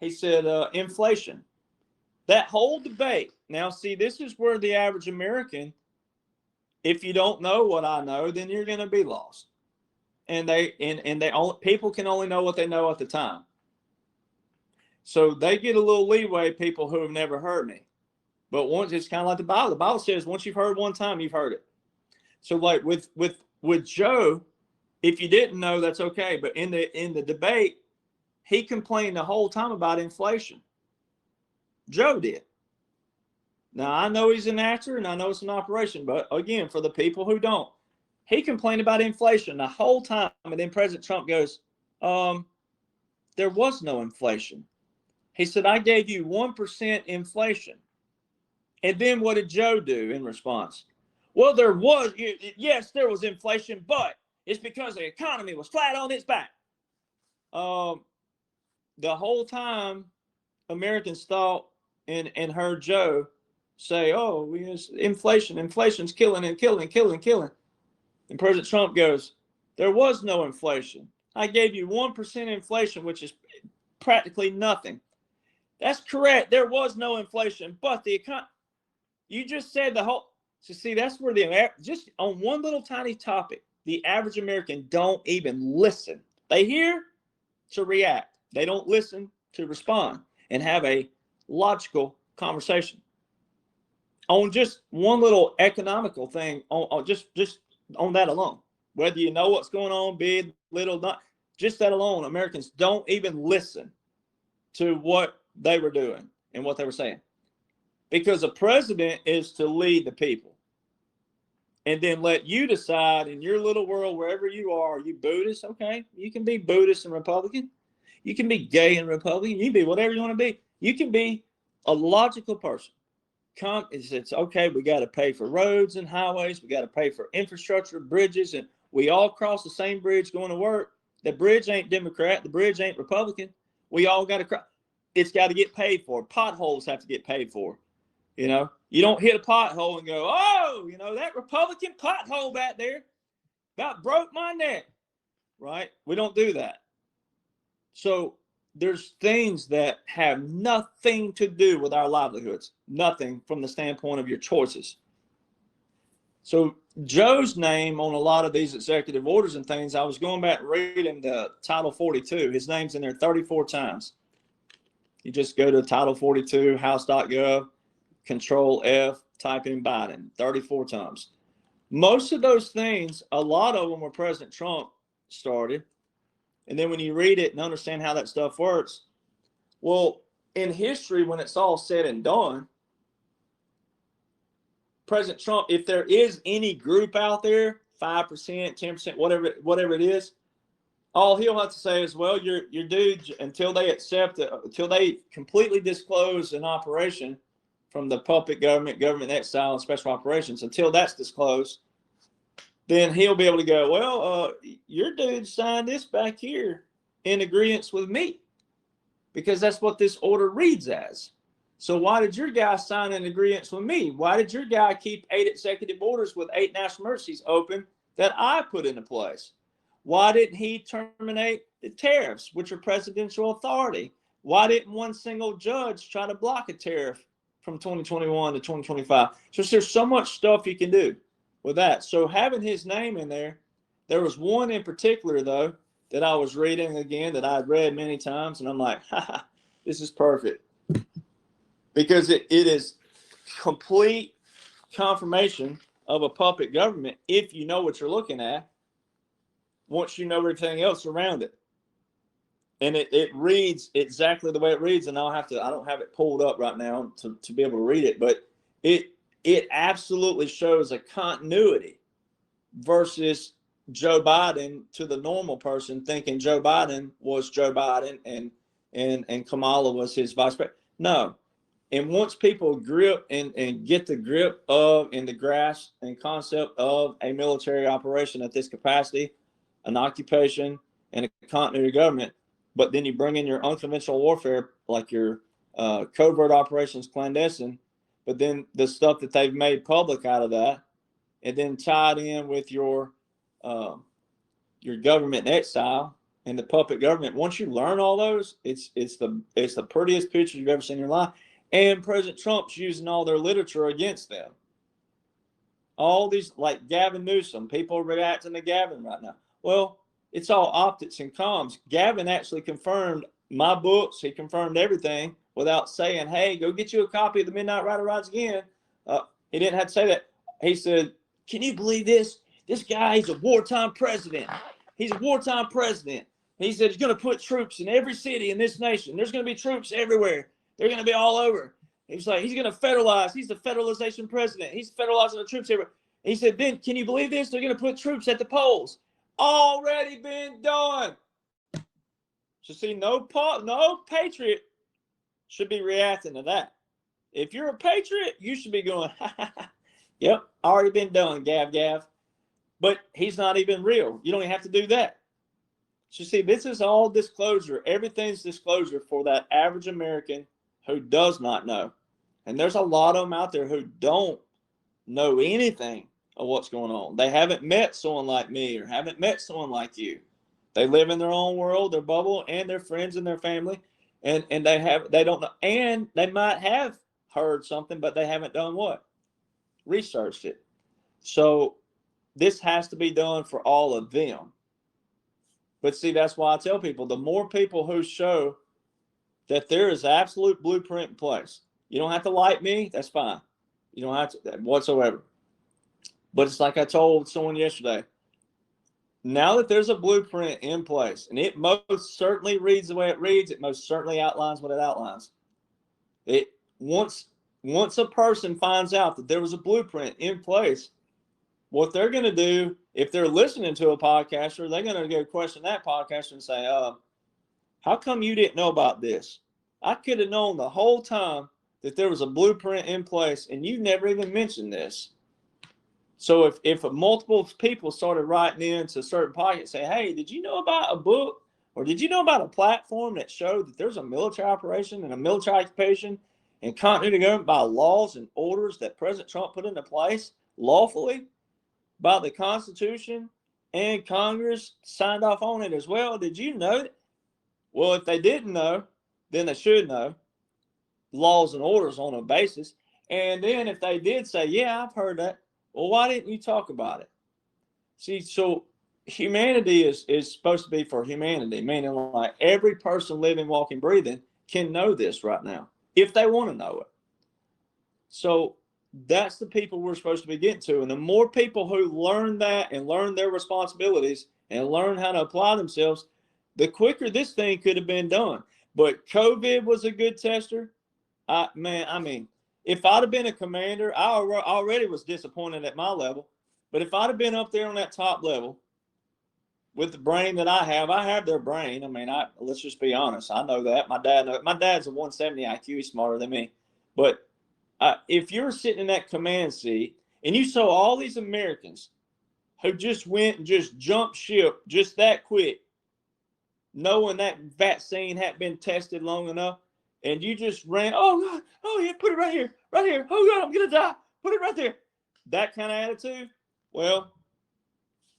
inflation. That whole debate. Now, see, this is where the average American, if you don't know what I know, then you're going to be lost. And people can only know what they know at the time. So they get a little leeway, people who have never heard me. But once, it's kind of like the Bible. The Bible says once you've heard one time, you've heard it. So like with Joe, if you didn't know, that's okay. But in the debate, he complained the whole time about inflation. Joe did. Now, I know he's an actor and I know it's an operation, but again, for the people who don't, he complained about inflation the whole time. And then President Trump goes, there was no inflation. He said, I gave you 1% inflation. And then what did Joe do in response? Well, there was inflation, but it's because the economy was flat on its back. The whole time Americans thought and heard Joe say, oh, inflation's killing. And President Trump goes, there was no inflation. I gave you 1% inflation, which is practically nothing. That's correct. There was no inflation, but the economy, you just said the whole, so see, that's where just on one little tiny topic, the average American don't even listen. They hear to react. They don't listen to respond and have a logical conversation on just one little economical thing, on just on that alone. Whether you know what's going on, big, little, not, just that alone, Americans don't even listen to what they were doing and what they were saying. Because a president is to lead the people and then let you decide in your little world, wherever you are you Buddhist? Okay, you can be Buddhist and Republican. You can be gay and Republican. You can be whatever you want to be. You can be a logical person. It's okay, we got to pay for roads and highways. We got to pay for infrastructure, bridges, and we all cross the same bridge going to work. The bridge ain't Democrat. The bridge ain't Republican. We all got to cross. It's got to get paid for. Potholes have to get paid for. You know, you don't hit a pothole and go, oh, that Republican pothole back there about broke my neck, right? We don't do that. So there's things that have nothing to do with our livelihoods, nothing from the standpoint of your choices. So Joe's name on a lot of these executive orders and things, I was going back and reading the Title 42. His name's in there 34 times. You just go to Title 42, House.gov, Control F, type in Biden 34 times. Most of those things, a lot of them were President Trump started. And then when you read it and understand how that stuff works, well, in history, when it's all said and done, President Trump, if there is any group out there, 5%, 10%, whatever it is, all he'll have to say is, well, your dude, until they accept it, until they completely disclose an operation from the puppet government exile, and special operations, until that's disclosed, then he'll be able to go, well, your dude signed this back here in agreement with me, because that's what this order reads as. So why did your guy sign an agreement with me? Why did your guy keep 8 executive orders with 8 national emergencies open that I put into place? Why didn't he terminate the tariffs, which are presidential authority? Why didn't one single judge try to block a tariff from 2021 to 2025? So there's so much stuff you can do with that. So having his name in there, there was one in particular, though, that I was reading again that I'd read many times, and I'm like, this is perfect. Because it is complete confirmation of a puppet government if you know what you're looking at, once you know everything else around it. And it reads exactly the way it reads, and I don't have it pulled up right now to be able to read it, but it absolutely shows a continuity versus Joe Biden to the normal person thinking Joe Biden was Joe Biden and Kamala was his vice president. No. And once people grip and get the grip of and the grasp and concept of a military operation at this capacity, an occupation and a continuity of government, but then you bring in your unconventional warfare, like your covert operations, clandestine, but then the stuff that they've made public out of that, and then tied in with your government in exile and the puppet government. Once you learn all those, it's the prettiest picture you've ever seen in your life. And President Trump's using all their literature against them. All these, like Gavin Newsom, people are reacting to Gavin right now. Well, it's all optics and comms. Gavin actually confirmed my books. He confirmed everything without saying, hey, go get you a copy of The Midnight Rider Rides Again. He didn't have to say that. He said, can you believe this? This guy, he's a wartime president. He's a wartime president. He said he's going to put troops in every city in this nation. There's going to be troops everywhere. They're going to be all over. He's like, he's going to federalize. He's the federalization president. He's federalizing the troops everywhere. He said, Ben, can you believe this? They're going to put troops at the polls. Already been done. So see, no patriot should be reacting to that. If you're a patriot, you should be going, yep, already been done, Gav. But he's not even real. You don't even have to do that. So see, this is all disclosure. Everything's disclosure for that average American who does not know. And there's a lot of them out there who don't know anything of what's going on. They haven't met someone like me or haven't met someone like you. They live in their own world, their bubble, and their friends and their family. And they don't know. And they might have heard something, but they haven't done what? Researched it. So this has to be done for all of them. But see, that's why I tell people, the more people who show that there is absolute blueprint in place. You don't have to like me. That's fine. You don't have to whatsoever. But it's like I told someone yesterday. Now that there's a blueprint in place, and it most certainly reads the way it reads, it most certainly outlines what it outlines. It once a person finds out that there was a blueprint in place, what they're going to do, if they're listening to a podcaster, they're going to go question that podcaster and say, how come you didn't know about this? I could have known the whole time that there was a blueprint in place, and you never even mentioned this. So if multiple people started writing into certain pockets, say, hey, did you know about a book, or did you know about a platform that showed that there's a military operation and a military occupation and continuity of government by laws and orders that President Trump put into place lawfully by the Constitution, and Congress signed off on it as well? Did you know that? Well, if they didn't know, then they should know laws and orders on a basis. And then if they did say, yeah, I've heard that, well, why didn't you talk about it? See, so humanity is supposed to be for humanity, meaning like every person living, walking, breathing can know this right now if they want to know it. So that's the people we're supposed to be getting to. And the more people who learn that and learn their responsibilities and learn how to apply themselves, the quicker this thing could have been done. But COVID was a good tester. I mean, if I'd have been a commander, I already was disappointed at my level. But if I'd have been up there on that top level with the brain that I have their brain. I mean, let's just be honest. I know that. My dad's a 170 IQ. He's smarter than me. But if you're sitting in that command seat and you saw all these Americans who just went and just jumped ship just that quick, knowing that vaccine hadn't been tested long enough, and you just ran, oh God, oh yeah, put it right here, oh God, I'm gonna die, put it right there. That kind of attitude. Well,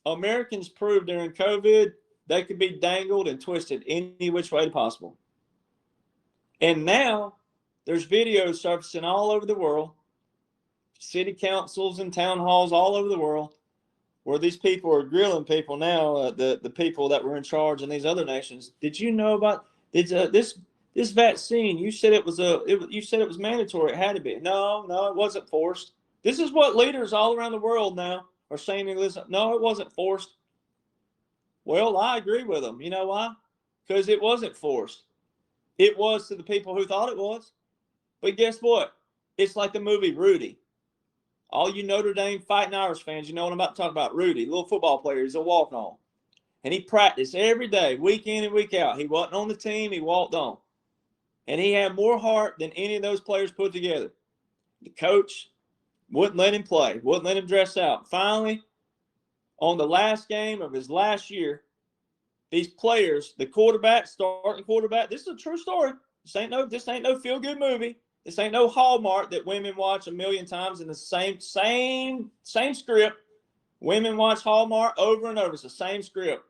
Americans proved during COVID they could be dangled and twisted any which way possible. And now there's videos surfacing all over the world, city councils and town halls all over the world, where these people are grilling people now, the people that were in charge in these other nations. Did you know about this vaccine? You said it was mandatory. It had to be. No, it wasn't forced. This is what leaders all around the world now are saying. Listen, no, it wasn't forced. Well, I agree with them. You know why? Because it wasn't forced. It was to the people who thought it was. But guess what? It's like the movie Rudy. All you Notre Dame Fighting Irish fans, you know what I'm about to talk about. Rudy, little football player. He's a walk-on. And he practiced every day, week in and week out. He wasn't on the team. He walked on. And he had more heart than any of those players put together. The coach wouldn't let him play, wouldn't let him dress out. Finally, on the last game of his last year, these players, the quarterback, starting quarterback, this is a true story. This ain't no feel-good movie. This ain't no Hallmark that women watch a million times in the same script. Women watch Hallmark over and over. It's the same script.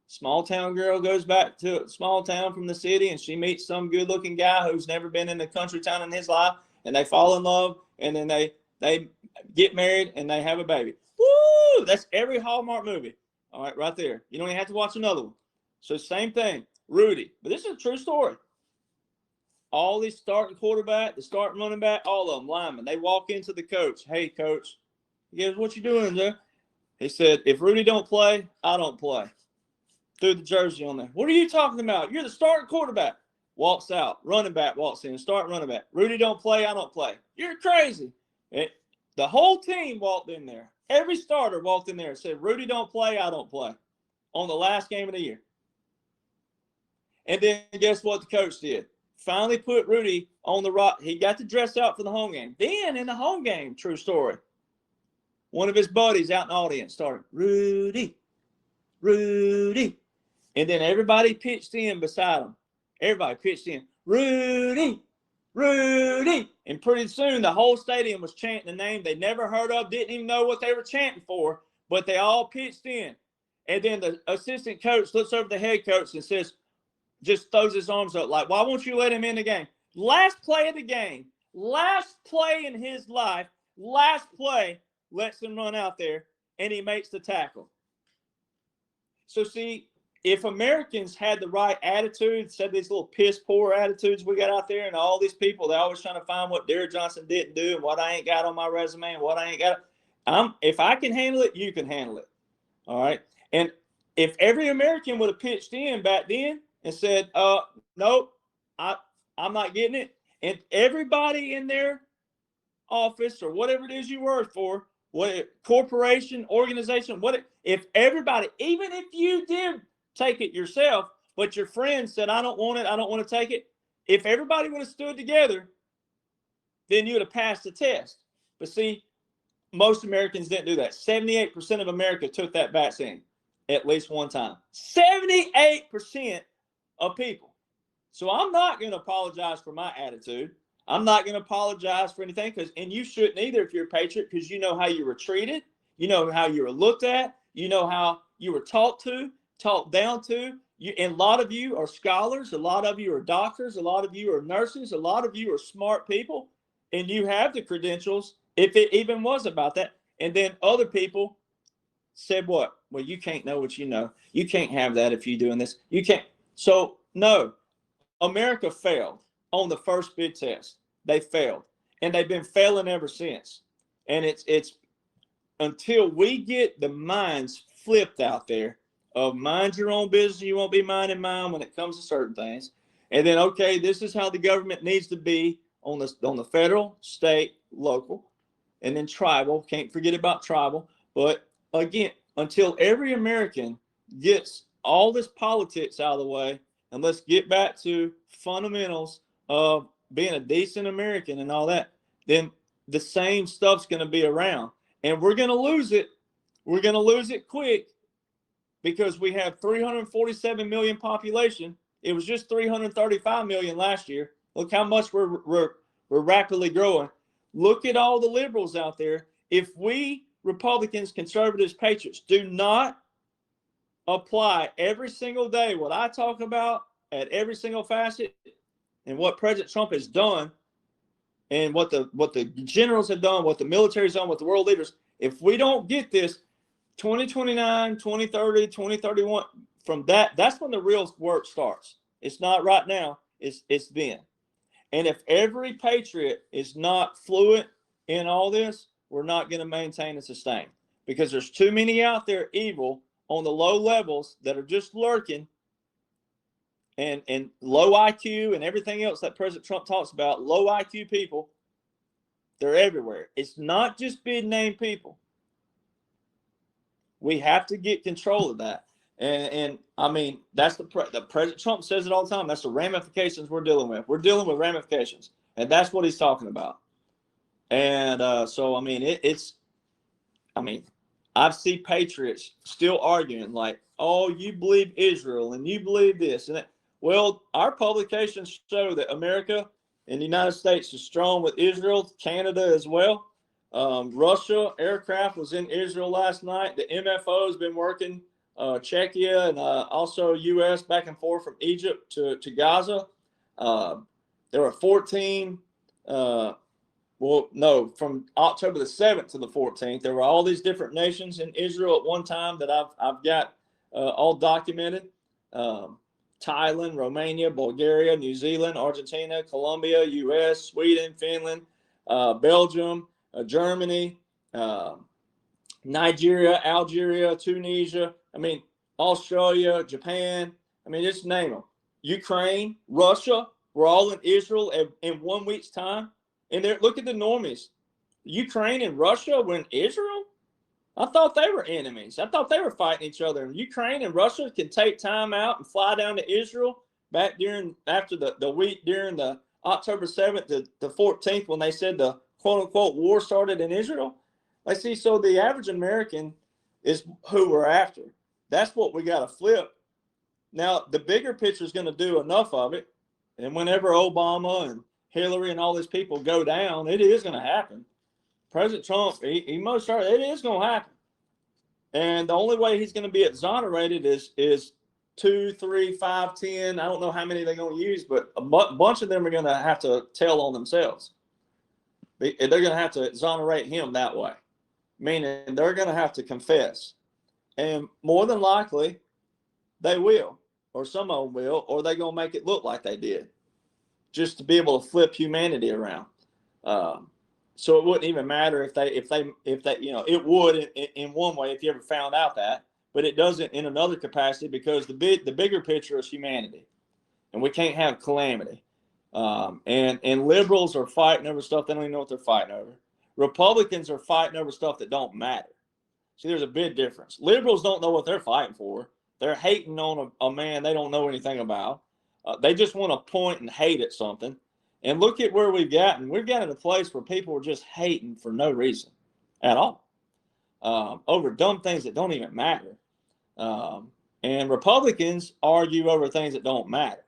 Small town girl goes back to a small town from the city, and she meets some good-looking guy who's never been in a country town in his life, and they fall in love, and then they get married, and they have a baby. Woo! That's every Hallmark movie. All right, right there. You don't even have to watch another one. So same thing, Rudy. But this is a true story. All these starting quarterback, the starting running back, all of them, linemen, they walk into the coach. Hey, coach. He goes, what you doing there? He said, if Rudy don't play, I don't play. Threw the jersey on there. What are you talking about? You're the starting quarterback. Walks out. Running back walks in. Starting running back. Rudy don't play, I don't play. You're crazy. The whole team walked in there. Every starter walked in there and said, Rudy don't play, I don't play. On the last game of the year. And then guess what the coach did? Finally put Rudy on the rock. He got to dress out for the home game. Then in the home game, true story, one of his buddies out in the audience started, Rudy, Rudy. And then everybody pitched in beside him. Everybody pitched in, Rudy, Rudy. And pretty soon the whole stadium was chanting the name they never heard of, didn't even know what they were chanting for, but they all pitched in. And then the assistant coach looks over the head coach and says, just throws his arms up like, why won't you let him in the game? Last play of the game, last play in his life, last play, lets him run out there, and he makes the tackle. So see, if Americans had the right attitude, instead of these little piss poor attitudes we got out there, and all these people, they're always trying to find what Derek Johnson didn't do and what I ain't got on my resume and what I ain't got. If I can handle it, you can handle it. All right. And if every American would have pitched in back then and said, nope, I'm not getting it. And everybody in their office or whatever it is you work for, what corporation, organization, if everybody, even if you did take it yourself, but your friend said, I don't want it, I don't want to take it. If everybody would have stood together, then you would have passed the test. But see, most Americans didn't do that. 78% of America took that vaccine at least one time. 78% of people. So I'm not going to apologize for my attitude. I'm not going to apologize for anything, and you shouldn't either if you're a patriot, because you know how you were treated, you know how you were looked at, you know how you were talked down to. And a lot of you are scholars, a lot of you are doctors, a lot of you are nurses, a lot of you are smart people, and you have the credentials, if it even was about that. And then other people said what? Well, you can't know what you know. You can't have that if you're doing this. You can't. So, no, America failed on the first big test. They failed. And they've been failing ever since. And it's until we get the minds flipped out there of mind your own business, you won't be minding mine when it comes to certain things. And then, okay, this is how the government needs to be on the federal, state, local, and then tribal. Can't forget about tribal. But again, until every American gets all this politics out of the way, and let's get back to fundamentals of being a decent American and all that, then the same stuff's going to be around. And we're going to lose it. We're going to lose it quick because we have 347 million population. It was just 335 million last year. Look how much we're rapidly growing. Look at all the liberals out there. If we Republicans, conservatives, patriots do not apply every single day what I talk about at every single facet and what President Trump has done and what the generals have done, what the military's done, what the world leaders, if we don't get this 2029, 2030, 2031, from that's when the real work starts. It's not right now, it's then. And if every patriot is not fluent in all this, we're not going to maintain and sustain, because there's too many out there evil on the low levels that are just lurking, and low IQ and everything else that President Trump talks about. Low IQ people, they're everywhere. It's not just big name people. We have to get control of that. And I mean, that's the President Trump says it all the time. That's the ramifications we're dealing with. We're dealing with ramifications, and that's what he's talking about. And so, I mean, I mean, I see patriots still arguing like, oh, you believe Israel and you believe this and that. Well, our publications show that America and the United States is strong with Israel, Canada as well. Russia aircraft was in Israel last night. The MFO has been working Czechia and also U.S. back and forth from Egypt to Gaza. There were 14, from October the 7th to the 14th, there were all these different nations in Israel at one time that I've got all documented. Thailand, Romania, Bulgaria, New Zealand, Argentina, Colombia, U.S., Sweden, Finland, Belgium, Germany, Nigeria, Algeria, Tunisia, I mean, Australia, Japan, I mean, just name them. Ukraine, Russia, we're all in Israel in 1 week's time. And look at the normies. Ukraine and Russia were in Israel? I thought they were enemies. I thought they were fighting each other. And Ukraine and Russia can take time out and fly down to Israel after the week during the October 7th to the 14th, when they said the quote unquote war started in Israel. I see. So the average American is who we're after. That's what we got to flip. Now, the bigger picture is going to do enough of it. And whenever Obama and Hillary and all these people go down, it is going to happen. President Trump, he most certainly, it is going to happen. And the only way he's going to be exonerated is 2, 3, 5, 10. I don't know how many they're going to use, but a bunch of them are going to have to tell on themselves. They're going to have to exonerate him that way, meaning they're going to have to confess. And more than likely, they will, or some of them will, or they're going to make it look like they did, just to be able to flip humanity around. So it wouldn't even matter if they, it would in one way if you ever found out that, but it doesn't in another capacity, because the bigger picture is humanity, and we can't have calamity. And liberals are fighting over stuff they don't even know what they're fighting over. Republicans are fighting over stuff that don't matter. See, there's a big difference. Liberals don't know what they're fighting for. They're hating on a man they don't know anything about. They just want to point and hate at something. And look at where we've gotten. We've gotten to a place where people are just hating for no reason at all, over dumb things that don't even matter. And Republicans argue over things that don't matter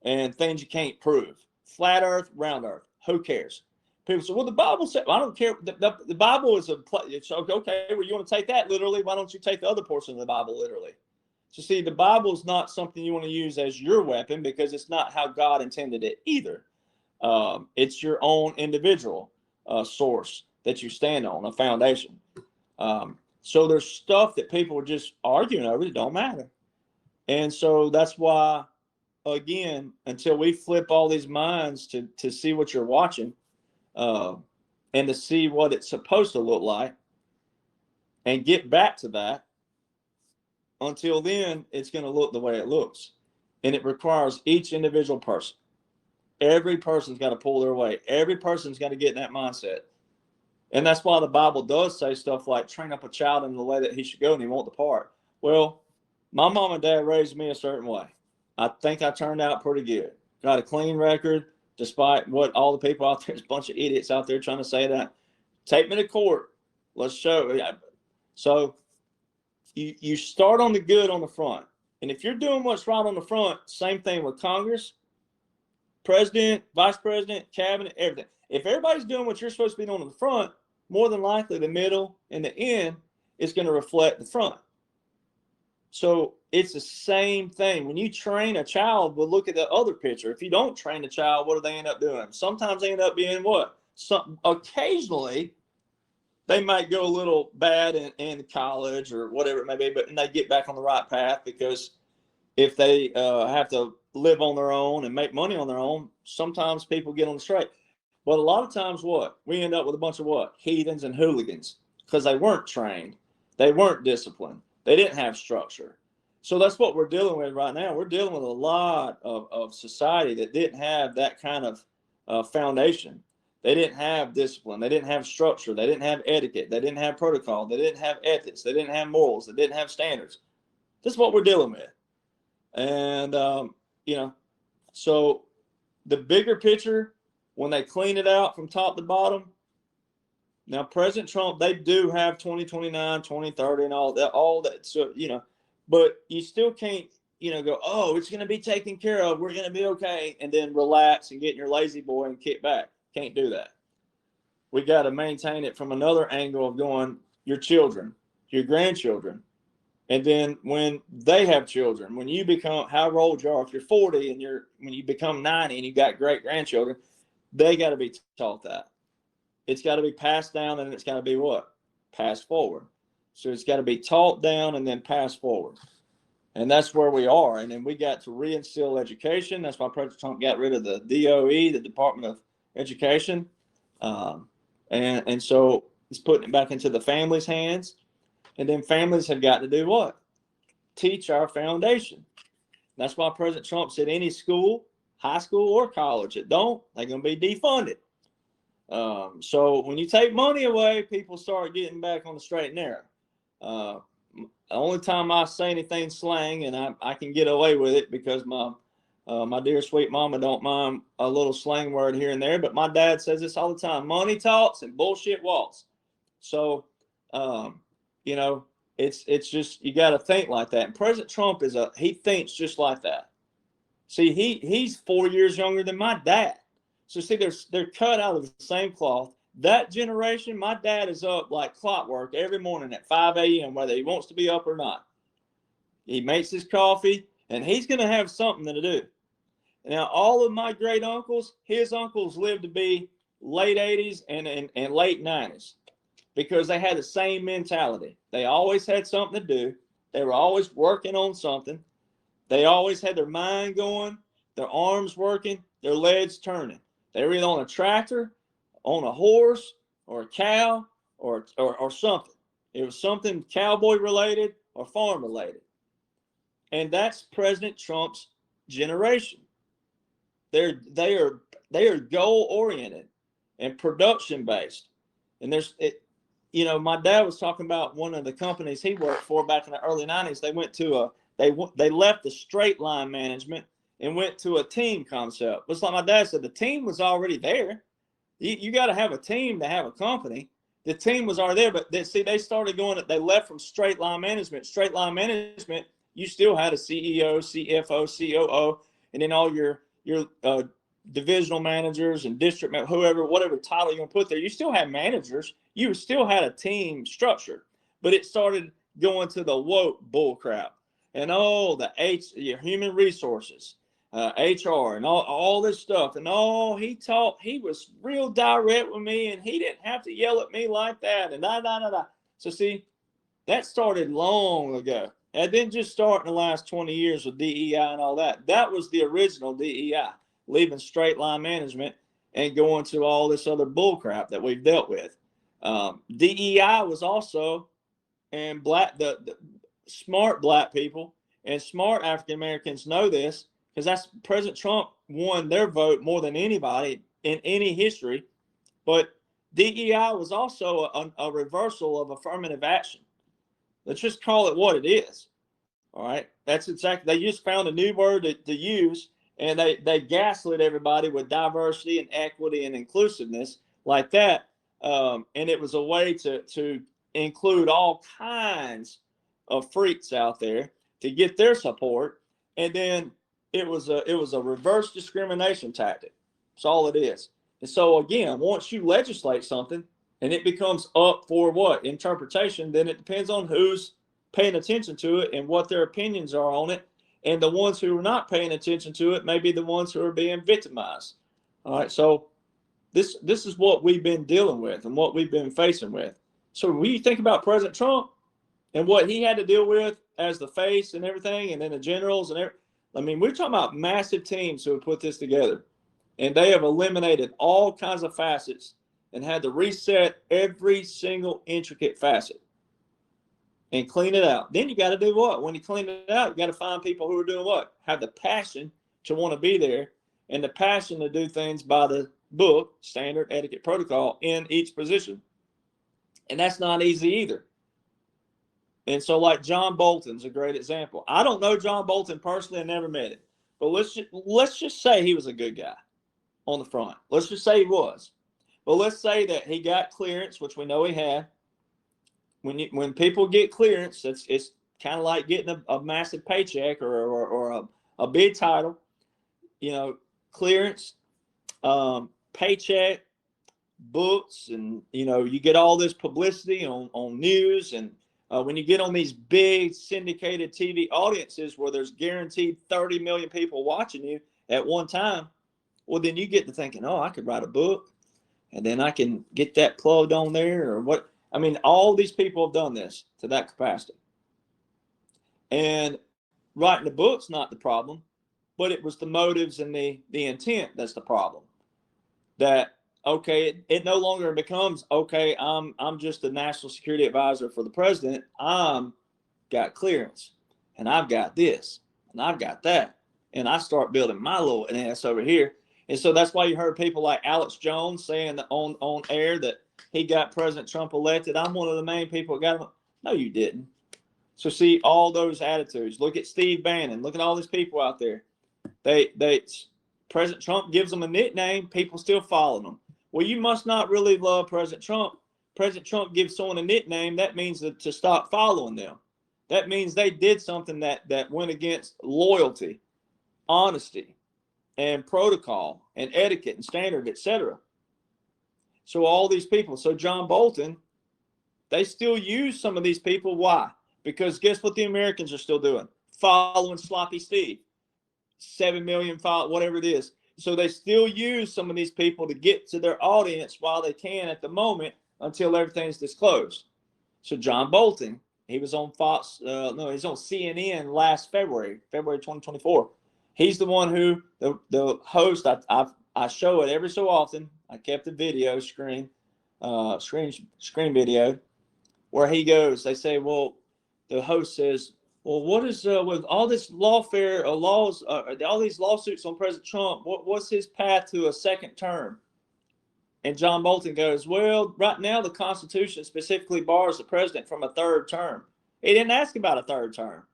and things you can't prove. Flat earth, round earth, who cares? People say, well, the Bible said, well, I don't care. The Bible is it's okay, well, you want to take that literally. Why don't you take the other portion of the Bible literally? So see, the Bible is not something you want to use as your weapon, because it's not how God intended it either. It's your own individual source that you stand on, a foundation. So there's stuff that people are just arguing over that don't matter. And so that's why, again, until we flip all these minds to see what you're watching, and to see what it's supposed to look like and get back to that, until then, it's going to look the way it looks. And it requires each individual person. Every person's got to pull their weight. Every person's got to get in that mindset. And that's why the Bible does say stuff like, train up a child in the way that he should go and he won't depart. Well, my mom and dad raised me a certain way. I think I turned out pretty good. Got a clean record, despite what all the people out there, there's a bunch of idiots out there trying to say that. Take me to court. Let's show. So you start on the good on the front. And if you're doing what's right on the front, same thing with Congress, president, vice president, cabinet, everything. If everybody's doing what you're supposed to be doing on the front, more than likely the middle and the end is going to reflect the front. So it's the same thing. When you train a child, we'll look at the other picture. If you don't train a child, what do they end up doing? Sometimes they end up being what? Occasionally, they might go a little bad in college or whatever it may be, but they get back on the right path, because if they have to live on their own and make money on their own, sometimes people get on the straight. But a lot of times what? We end up with a bunch of what? Heathens and hooligans, because they weren't trained. They weren't disciplined. They didn't have structure. So that's what we're dealing with right now. We're dealing with a lot of society that didn't have that kind of foundation. They didn't have discipline. They didn't have structure. They didn't have etiquette. They didn't have protocol. They didn't have ethics. They didn't have morals. They didn't have standards. This is what we're dealing with. And, you know, so the bigger picture, when they clean it out from top to bottom, now President Trump, they do have 2029, 2030 and all that. So, you know, but you still can't, you know, go, oh, it's going to be taken care of. We're going to be okay. And then relax and get in your lazy boy and kick back. Can't do that. We got to maintain it from another angle of going, your children, your grandchildren. And then when they have children, when you become, however old you are, if you're 40 and when you become 90 and you got great grandchildren, they got to be taught that. It's got to be passed down, and it's got to be what? Passed forward. So it's got to be taught down and then passed forward. And that's where we are. And then we got to reinstill education. That's why President Trump got rid of the DOE, the Department of Education. And so he's putting it back into the family's hands. And then families have got to do what? Teach our foundation. That's why President Trump said any school, high school or college that don't, they're going to be defunded. So when you take money away, people start getting back on the straight and narrow. The only time I say anything slang, and I can get away with it because my dear sweet mama don't mind a little slang word here and there, but my dad says this all the time: money talks and bullshit walks. So, you know, it's just, you got to think like that. And President Trump he thinks just like that. See, he's 4 years younger than my dad. So see, they're cut out of the same cloth. That generation, my dad is up like clockwork every morning at 5 a.m., whether he wants to be up or not. He makes his coffee, and he's going to have something to do. Now, all of my great uncles, his uncles lived to be late 80s and late 90s because they had the same mentality. They always had something to do. They were always working on something. They always had their mind going, their arms working, their legs turning. They were either on a tractor, on a horse, or a cow, or something. It was something cowboy related or farm related. And that's President Trump's generation. They are goal oriented and production based. And you know, my dad was talking about one of the companies he worked for back in the early 90s. They went to they left the straight line management and went to a team concept. It's like my dad said, the team was already there. You got to have a team to have a company. The team was already there, but they started going, they left from straight line management. Straight line management, you still had a CEO, CFO, COO, and then all your divisional managers and district, whatever title you're going to put there. You still had managers. You still had a team structure, but it started going to the woke bull crap and your human resources. HR and all this stuff. And he was real direct with me, and he didn't have to yell at me like that. And So see, that started long ago. It didn't just start in the last 20 years with DEI and all that. That was the original DEI, leaving straight line management and going to all this other bull crap that we've dealt with. DEI was also, and the smart black people and smart African Americans know this, because that's President Trump won their vote more than anybody in any history. But DEI was also a reversal of affirmative action. Let's just call it what it is. All right. That's exactly, they just found a new word to use, and they gaslit everybody with diversity and equity and inclusiveness like that. And it was a way to include all kinds of freaks out there to get their support. And then it was a reverse discrimination tactic. That's all it is. And so again, once you legislate something and it becomes up for what? Interpretation, then it depends on who's paying attention to it and what their opinions are on it. And the ones who are not paying attention to it may be the ones who are being victimized. All right. So this is what we've been dealing with and what we've been facing with. So when you think about President Trump and what he had to deal with as the face and everything, and then the generals and everything, I mean, we're talking about massive teams who have put this together. And they have eliminated all kinds of facets and had to reset every single intricate facet and clean it out. Then you got to do what? When you clean it out, you got to find people who are doing what? Have the passion to want to be there and the passion to do things by the book, standard etiquette protocol in each position. And that's not easy either. And so like John Bolton's a great example. I don't know John Bolton personally. I never met him. But let's just say he was a good guy on the front. Let's just say he was. But let's say that he got clearance, which we know he had. When people get clearance, it's kind of like getting a massive paycheck or a big title. You know, clearance, paycheck, books, and you get all this publicity on news, and when you get on these big syndicated TV audiences where there's guaranteed 30 million people watching you at one time, well, then you get to thinking, oh, I could write a book and then I can get that plugged on there or what. I mean, all these people have done this to that capacity. And writing the book's not the problem, but it was the motives and the intent that's the problem. That, okay, it no longer becomes, okay, I'm just a national security advisor for the president. I'm got clearance and I've got this and I've got that. And I start building my little ass over here. And so that's why you heard people like Alex Jones saying that on air that he got President Trump elected. I'm one of the main people that got him. No, you didn't. So see all those attitudes. Look at Steve Bannon. Look at all these people out there. President Trump gives them a nickname. People still follow them. Well, you must not really love President Trump. President Trump gives someone a nickname. That means to stop following them. That means they did something that went against loyalty, honesty, and protocol, and etiquette, and standard, etc. So all these people. So John Bolton, they still use some of these people. Why? Because guess what the Americans are still doing? Following Sloppy Steve. 7 million whatever it is. So they still use some of these people to get to their audience while they can at the moment until everything's disclosed. So John Bolton, he was on Fox, he's on CNN last February 2024. He's the one who, the host, I show it every so often. I kept the video screen video where he goes, they say, well, the host says, well, what is with all this lawfare laws, all these lawsuits on President Trump? What's his path to a second term? And John Bolton goes, well, right now the Constitution specifically bars the president from a third term. He didn't ask about a third term.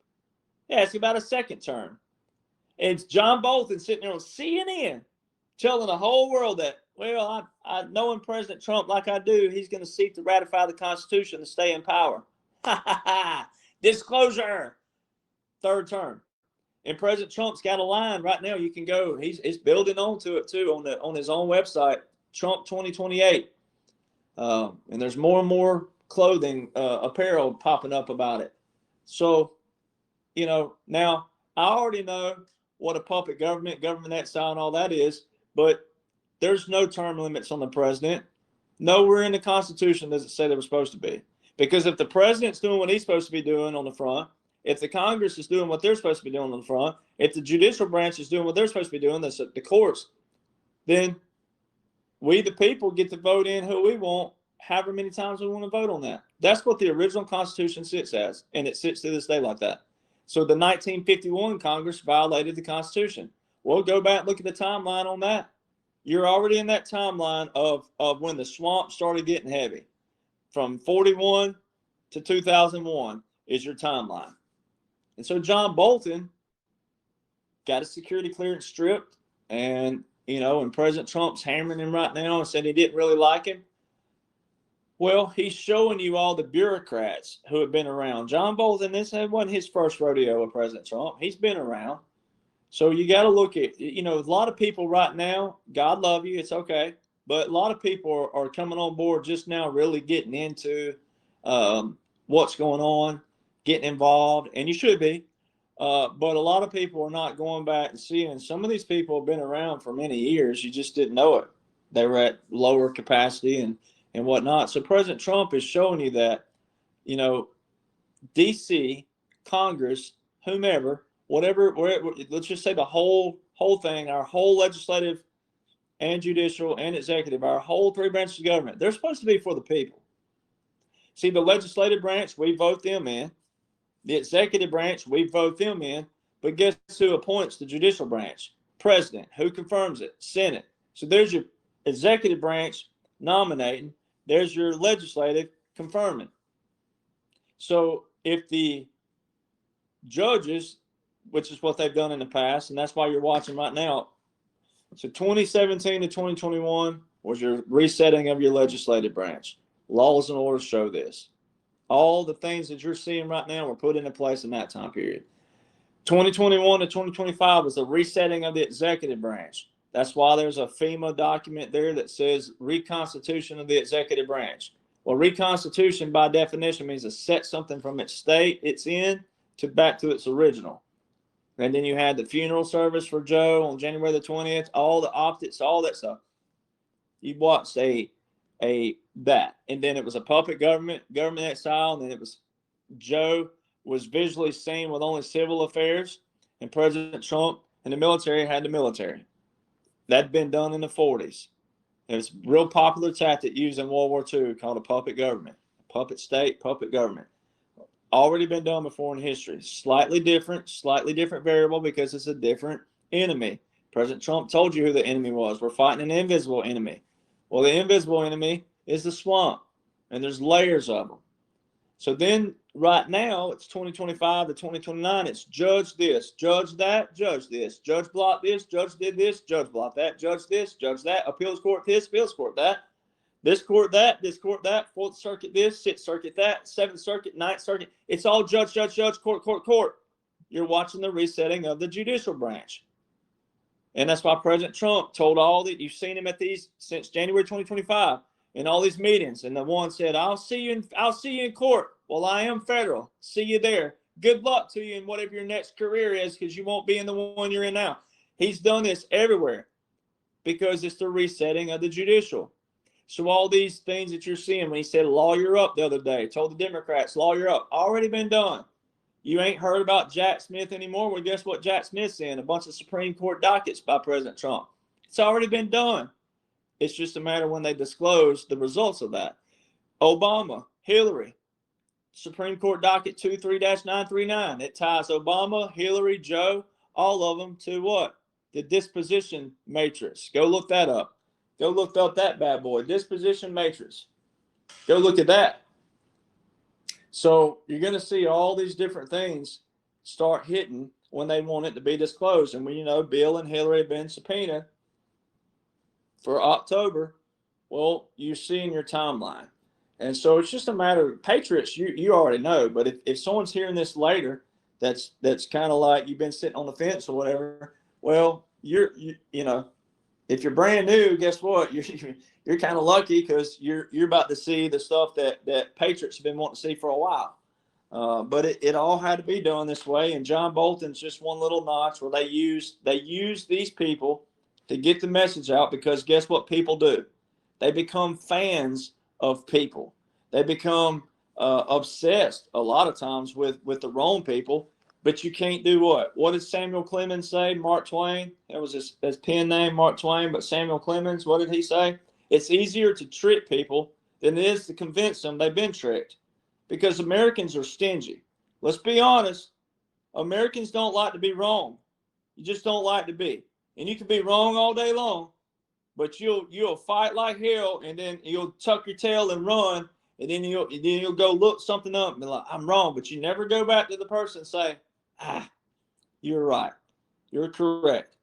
He asked about a second term. And it's John Bolton sitting there on CNN telling the whole world that, well, I knowing President Trump like I do, he's going to seek to ratify the Constitution to stay in power. Disclosure. Third term. And President Trump's got a line right now. You can go. He's building onto it too on his own website, Trump 2028. And there's more and more clothing, apparel popping up about it. So, now I already know what a puppet government exile and all that is, but there's no term limits on the president. Nowhere in the Constitution does it say they were supposed to be. Because if the president's doing what he's supposed to be doing on the front, if the Congress is doing what they're supposed to be doing on the front, if the judicial branch is doing what they're supposed to be doing, that's the courts, then we, the people, get to vote in who we want, however many times we want to vote on that. That's what the original Constitution sits as, and it sits to this day like that. So the 1951 Congress violated the Constitution. Well, go back and look at the timeline on that. You're already in that timeline of when the swamp started getting heavy. From 41 to 2001 is your timeline. And so John Bolton got his security clearance stripped, and and President Trump's hammering him right now and said he didn't really like him. Well, he's showing you all the bureaucrats who have been around. John Bolton, this wasn't his first rodeo with President Trump. He's been around. So you got to look at, a lot of people right now, God love you, it's okay. But a lot of people are coming on board just now, really getting into what's going on, getting involved, and you should be. But a lot of people are not going back and seeing. Some of these people have been around for many years. You just didn't know it. They were at lower capacity and whatnot. So President Trump is showing you that, D.C., Congress, whomever, whatever, let's just say the whole thing, our whole legislative and judicial and executive, our whole three branches of government, they're supposed to be for the people. See, the legislative branch, we vote them in. The executive branch, we vote them in. But guess who appoints the judicial branch? President. Who confirms it? Senate. So there's your executive branch nominating. There's your legislative confirming. So if the judges, which is what they've done in the past, and that's why you're watching right now. So 2017 to 2021 was your resetting of your legislative branch. Laws and orders show this. All the things that you're seeing right now were put into place in that time period. 2021 to 2025 was the resetting of the executive branch. That's why there's a FEMA document there that says reconstitution of the executive branch. Well, reconstitution by definition means to set something from its state it's in to back to its original. And then you had the funeral service for Joe on January the 20th, all the optics, all that stuff. You watched that. And then it was a puppet government exile, and then it was Joe was visually seen with only civil affairs, and President Trump and the military had the military. That'd been done in the 40s. It was a real popular tactic used in World War II called a puppet government. Puppet state, puppet government. Already been done before in history. Slightly different variable because it's a different enemy. President Trump told you who the enemy was. We're fighting an invisible enemy. Well, the invisible enemy is the swamp, and there's layers of them. So then right now, it's 2025 to 2029. It's judge this, judge that, judge this, judge block this, judge did this, judge block that, judge this, judge that, appeals court this, appeals court that, this court that, Fourth Circuit this, Sixth Circuit that, Seventh Circuit, Ninth Circuit. It's all judge, judge, judge, court, court, court. You're watching the resetting of the judicial branch. And that's why President Trump told all that. You've seen him at these since January 2025 in all these meetings. And the one said, I'll see you in court. Well, I am federal. See you there. Good luck to you in whatever your next career is, because you won't be in the one you're in now. He's done this everywhere because it's the resetting of the judicial. So all these things that you're seeing, when he said lawyer up the other day, told the Democrats, lawyer up, already been done. You ain't heard about Jack Smith anymore. Well, guess what Jack Smith's in? A bunch of Supreme Court dockets by President Trump. It's already been done. It's just a matter when they disclose the results of that. Obama, Hillary, Supreme Court docket 23-939. It ties Obama, Hillary, Joe, all of them to what? The disposition matrix. Go look that up. Go look up that bad boy. Disposition matrix. Go look at that. So you're going to see all these different things start hitting when they want it to be disclosed. And we know Bill and Hillary have been subpoenaed for October. Well, you see in your timeline. And so it's just a matter of Patriots, you already know. But if someone's hearing this later, that's kind of like you've been sitting on the fence or whatever. Well, you know, if you're brand new, guess what? You're kind of lucky because you're about to see the stuff that Patriots have been wanting to see for a while. But it all had to be done this way. And John Bolton's just one little notch where they use these people to get the message out, because guess what people do? They become fans of people. They become obsessed a lot of times with the wrong people. But you can't do what? What did Samuel Clemens say? Mark Twain. That was his pen name, Mark Twain. But Samuel Clemens, what did he say? It's easier to trick people than it is to convince them they've been tricked. Because Americans are stingy. Let's be honest. Americans don't like to be wrong. You just don't like to be. And you can be wrong all day long, but you'll fight like hell, and then you'll tuck your tail and run, and then you'll go look something up and be like, I'm wrong. But you never go back to the person and say, you're right. You're correct.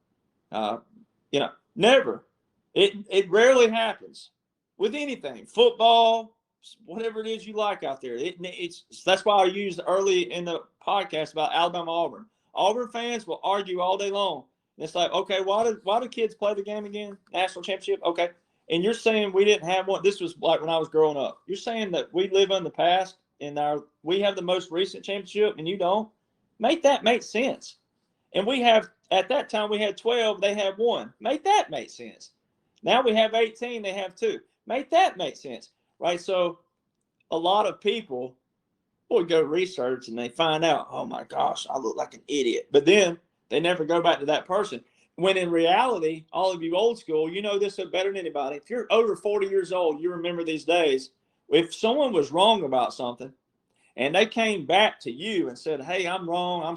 Never. It rarely happens with anything. Football, whatever it is you like out there. That's why I used early in the podcast about Alabama Auburn. Auburn fans will argue all day long. And it's like, okay, why do kids play the game again? National championship? Okay. And you're saying we didn't have one. This was like when I was growing up. You're saying that we live in the past and we have the most recent championship and you don't? Make that make sense. And at that time we had 12, they had 1. Make that make sense. Now we have 18, they have 2. Make that make sense. Right? So a lot of people will go research and they find out, oh my gosh, I look like an idiot. But then they never go back to that person. when in reality, all of you old school, you know this better than anybody. If you're over 40 years old, you remember these days. If someone was wrong about something and they came back to you and said, hey, I'm wrong. I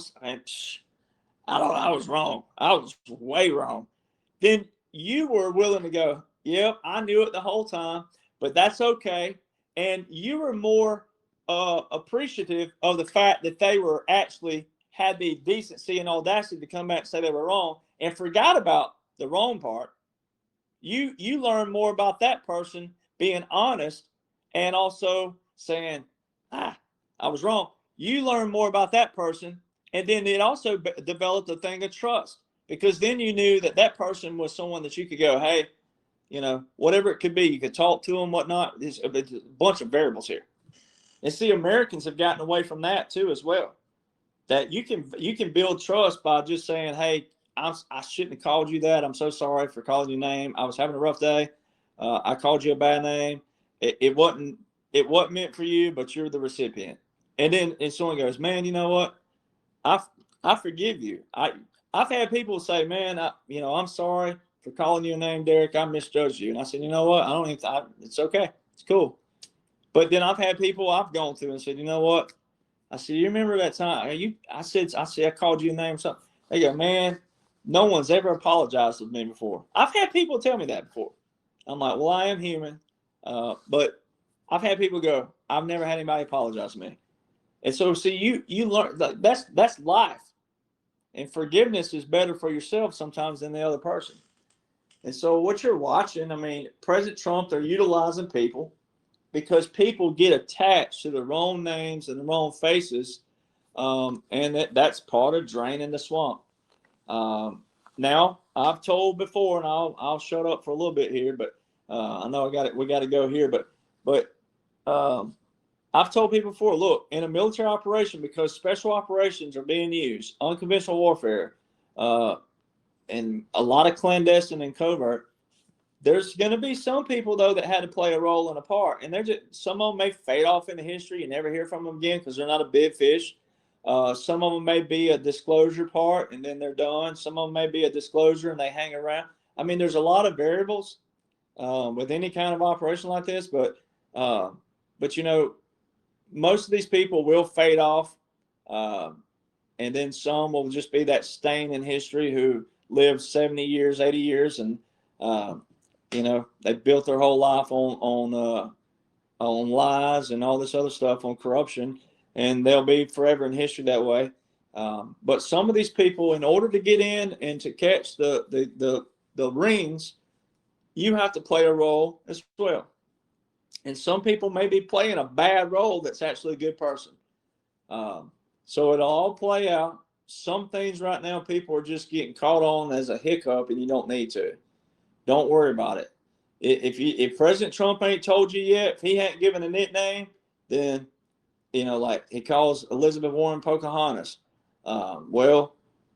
was wrong. I was way wrong. Then you were willing to go, yep, I knew it the whole time, but that's okay. And you were more appreciative of the fact that they were actually had the decency and audacity to come back and say they were wrong and forgot about the wrong part. You learn more about that person being honest and also saying, I was wrong. You learn more about that person. And then it also developed a thing of trust, because then you knew that that person was someone that you could go, hey, you know, whatever it could be, you could talk to them, whatnot. There's a bunch of variables here. And see, Americans have gotten away from that too as well. That you can build trust by just saying, hey, I shouldn't have called you that. I'm so sorry for calling you a name. I was having a rough day. I called you a bad name. It wasn't meant for you, but you're the recipient. And then someone goes, man, you know what? I forgive you. I've had people say, man, I'm sorry for calling you a name, Derek. I misjudged you. And I said, you know what? It's okay. It's cool. But then I've had people I've gone through and said, you know what? I said, you remember that time? I called you a name or something. They go, man, no one's ever apologized to me before. I've had people tell me that before. I'm like, well, I am human. But I've had people go, I've never had anybody apologize to me. And so, see, you learn that's life. And forgiveness is better for yourself sometimes than the other person. And so what you're watching, I mean, President Trump, they're utilizing people because people get attached to the wrong names and the wrong faces. And that's part of draining the swamp. Now, I've told before, and I'll shut up for a little bit here, but I know we got to go here, but I've told people before, look, in a military operation, because special operations are being used, unconventional warfare, and a lot of clandestine and covert, there's going to be some people, though, that had to play a role and a part. And some of them may fade off into history and never hear from them again because they're not a big fish. Some of them may be a disclosure part and then they're done. Some of them may be a disclosure and they hang around. I mean, there's a lot of variables with any kind of operation like this. But you know, most of these people will fade off. And then some will just be that stain in history who lived 70 years, 80 years, and you know, they built their whole life on lies and all this other stuff, on corruption, and they'll be forever in history that way. But some of these people, in order to get in and to catch the rings, you have to play a role as well. And some people may be playing a bad role that's actually a good person. So it'll all play out. Some things right now, people are just getting caught on as a hiccup, and you don't need to. Don't worry about it. If President Trump ain't told you yet, if he hadn't given a nickname, then, you know, like he calls Elizabeth Warren Pocahontas. Well,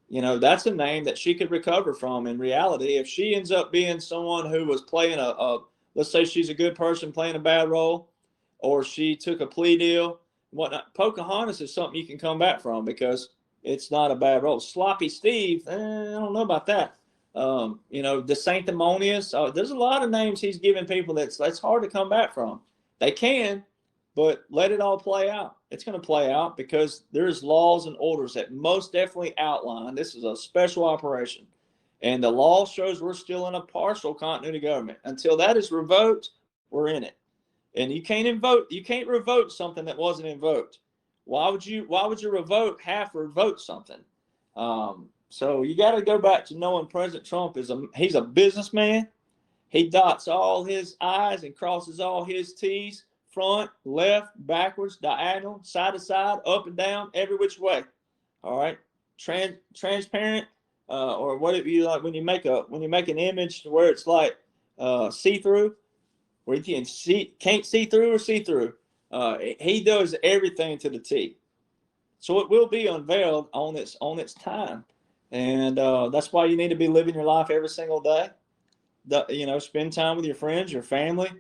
you know, that's a name that she could recover from in reality. If she ends up being someone who was playing let's say she's a good person playing a bad role, or she took a plea deal, whatnot, Pocahontas is something you can come back from because it's not a bad role. Sloppy Steve, I don't know about that. You know, the sanctimonious, there's a lot of names he's giving people that's hard to come back from. They can, but let it all play out. It's going to play out because there's laws and orders that most definitely outline this is a special operation. And the law shows we're still in a partial continuity government. Until that is revoked, we're in it. And you can't revoke something that wasn't invoked. Why would you revoke something? So you got to go back to knowing President Trump he's a businessman. He dots all his I's and crosses all his T's, front, left, backwards, diagonal, side to side, up and down, every which way. All right. Transparent, or what you like when you make an image where it's like see-through, where you can't see through or see through. He does everything to the T. So it will be unveiled on its time. And that's why you need to be living your life every single day. You know, spend time with your friends, your family.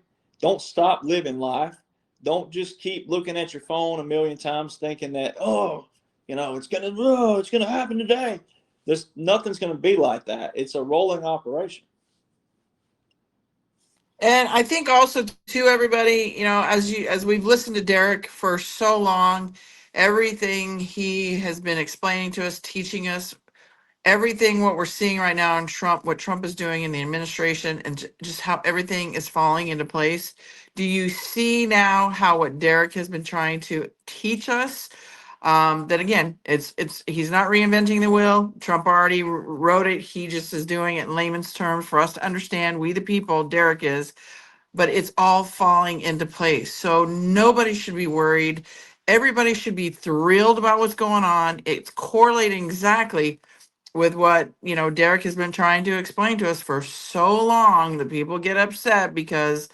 Don't stop living life. Don't just keep looking at your phone a million times thinking that, you know, it's gonna happen today. Nothing's going to be like that. It's a rolling operation. And I think also to everybody, as we've listened to Derek for so long, everything he has been explaining to us, teaching us, everything what we're seeing right now in Trump, what Trump is doing in the administration, and just how everything is falling into place. Do you see now how what Derek has been trying to teach us? That again, it's he's not reinventing the wheel. Trump already wrote it. He just is doing it in layman's terms for us to understand. We the people, Derek is, but it's all falling into place. So nobody should be worried. Everybody should be thrilled about what's going on. It's correlating exactly with what Derek has been trying to explain to us for so long that people get upset because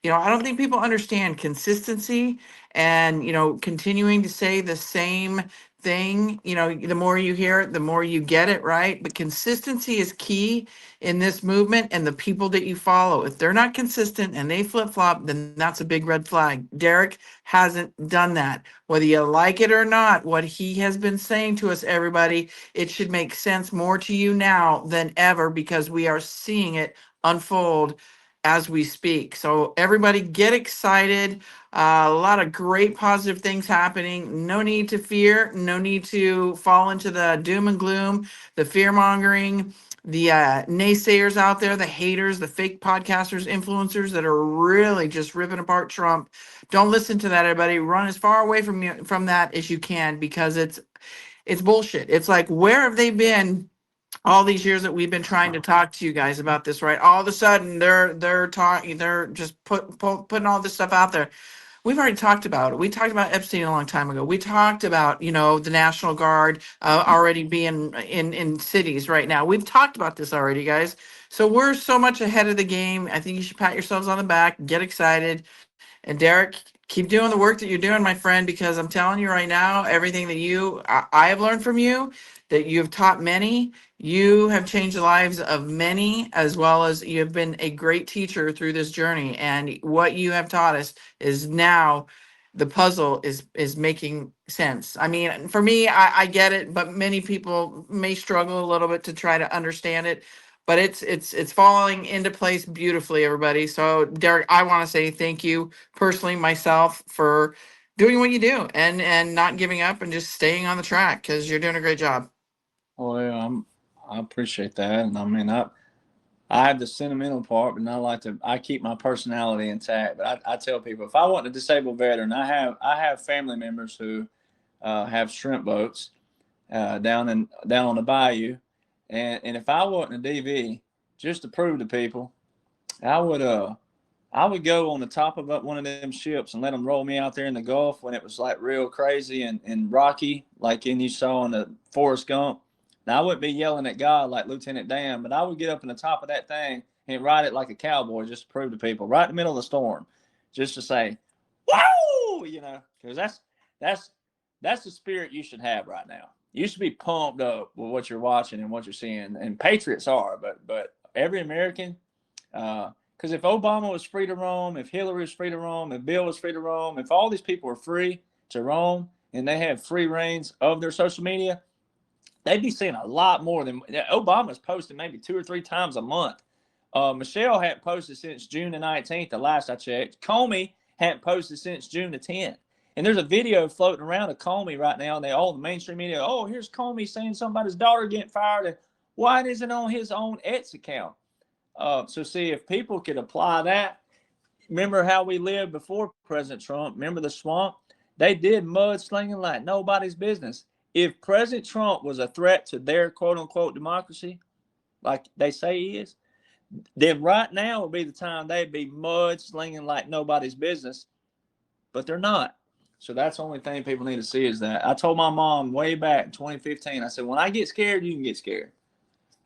I don't think people understand consistency and continuing to say the same thing. The more you hear it, the more you get it, right? But consistency is key in this movement, and the people that you follow, if they're not consistent and they flip-flop, then that's a big red flag. Derek hasn't done that. Whether you like it or not, what he has been saying to us, everybody, it should make sense more to you now than ever because we are seeing it unfold as we speak. So everybody get excited. A lot of great positive things happening. No need to fear. No need to fall into the doom and gloom, the fear mongering, the naysayers out there, the haters, the fake podcasters, influencers that are really just ripping apart Trump. Don't listen to that, everybody. Run as far away from that as you can because it's bullshit. It's like, where have they been all these years that we've been trying to talk to you guys about this, right? All of a sudden they're talking, they're just putting all this stuff out there. We've already talked about it. We talked about Epstein a long time ago. We talked about, the National Guard already being in cities right now. We've talked about this already, guys. So we're so much ahead of the game. I think you should pat yourselves on the back, get excited. And Derek, keep doing the work that you're doing, my friend, because I'm telling you right now, everything that I have learned from you, that you have taught many, you have changed the lives of many, as well as you have been a great teacher through this journey. And what you have taught us is now the puzzle is making sense. I mean, for me, I get it, but many people may struggle a little bit to try to understand it. But it's falling into place beautifully, everybody. So Derek, I want to say thank you personally myself for doing what you do and not giving up and just staying on the track because you're doing a great job. Well, yeah, I appreciate that, and I mean, I have the sentimental part, but I keep my personality intact. But I tell people, if I wasn't a disabled veteran, I have family members who have shrimp boats down on the bayou, and if I wasn't a DV, just to prove to people, I would go on the top of one of them ships and let them roll me out there in the Gulf when it was like real crazy and rocky, like you saw in the Forrest Gump. Now I wouldn't be yelling at God like Lieutenant Dan, but I would get up in the top of that thing and ride it like a cowboy just to prove to people, right in the middle of the storm, just to say, "Whoa!" Because that's the spirit you should have right now. You should be pumped up with what you're watching and what you're seeing, and patriots are, but every American. Because if Obama was free to roam, if Hillary was free to roam, if Bill was free to roam, if all these people were free to roam and they had free reigns of their social media, they'd be seeing a lot more than Obama's posting maybe 2 or 3 times a month. Michelle hadn't posted since June the 19th, the last I checked. Comey hadn't posted since June the 10th. And there's a video floating around of Comey right now, and all the mainstream media, oh, here's Comey saying somebody's daughter getting fired, and why isn't it on his own X account? So see, if people could apply that, remember how we lived before President Trump, remember the swamp? They did mudslinging like nobody's business. If President Trump was a threat to their quote unquote democracy, like they say he is, then right now would be the time they'd be mudslinging like nobody's business, but they're not. So that's the only thing people need to see is that. I told my mom way back in 2015, I said, when I get scared, you can get scared.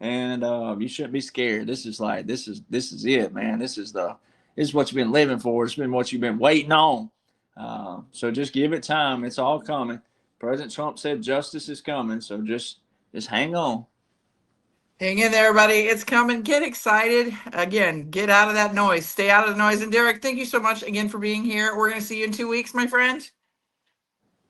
And you shouldn't be scared. This is it, man. This is what you've been living for. It's been what you've been waiting on. So just give it time. It's all coming. President Trump said justice is coming. So just hang on. Hang in there, everybody. It's coming. Get excited. Again, get out of that noise. Stay out of the noise. And Derek, thank you so much again for being here. We're going to see you in 2 weeks, my friend.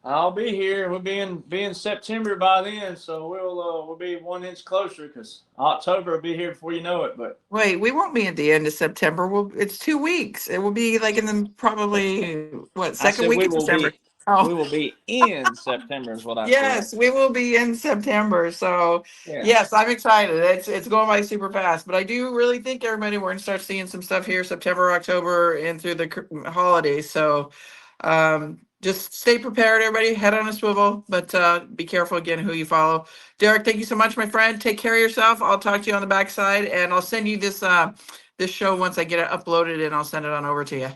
I'll be here. We'll be in September by then, so we'll be 1 inch closer because October will be here before you know it. But Wait, we won't be at the end of September. It's 2 weeks. It will be like in the probably what I second said week of December. we Oh, will be in September is what I said. yes, we will be in September. So Yeah. yes, I'm excited. It's going by super fast, but I do really think everybody we're gonna start seeing some stuff here September, October, and through the holidays. So just stay prepared, everybody. Head on a swivel, but be careful again who you follow. Derek, thank you so much, my friend. Take care of yourself. I'll talk to you on the backside, and I'll send you this show once I get it uploaded, and I'll send it on over to you.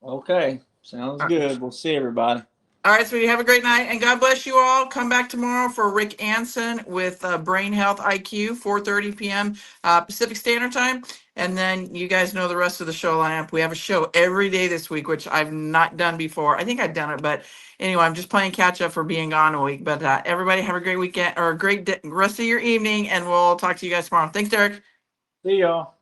Okay. Sounds All right. good. We'll see everybody. All right, sweetie. Have a great night, and God bless you all. Come back tomorrow for Rick Anson with Brain Health IQ, 4:30 p.m. Pacific Standard Time. And then you guys know the rest of the show lineup. We have a show every day this week, which I've not done before. I think I've done it, but anyway, I'm just playing catch up for being gone a week. But everybody have a great weekend or a great rest of your evening, and we'll talk to you guys tomorrow. Thanks, Derek. See y'all.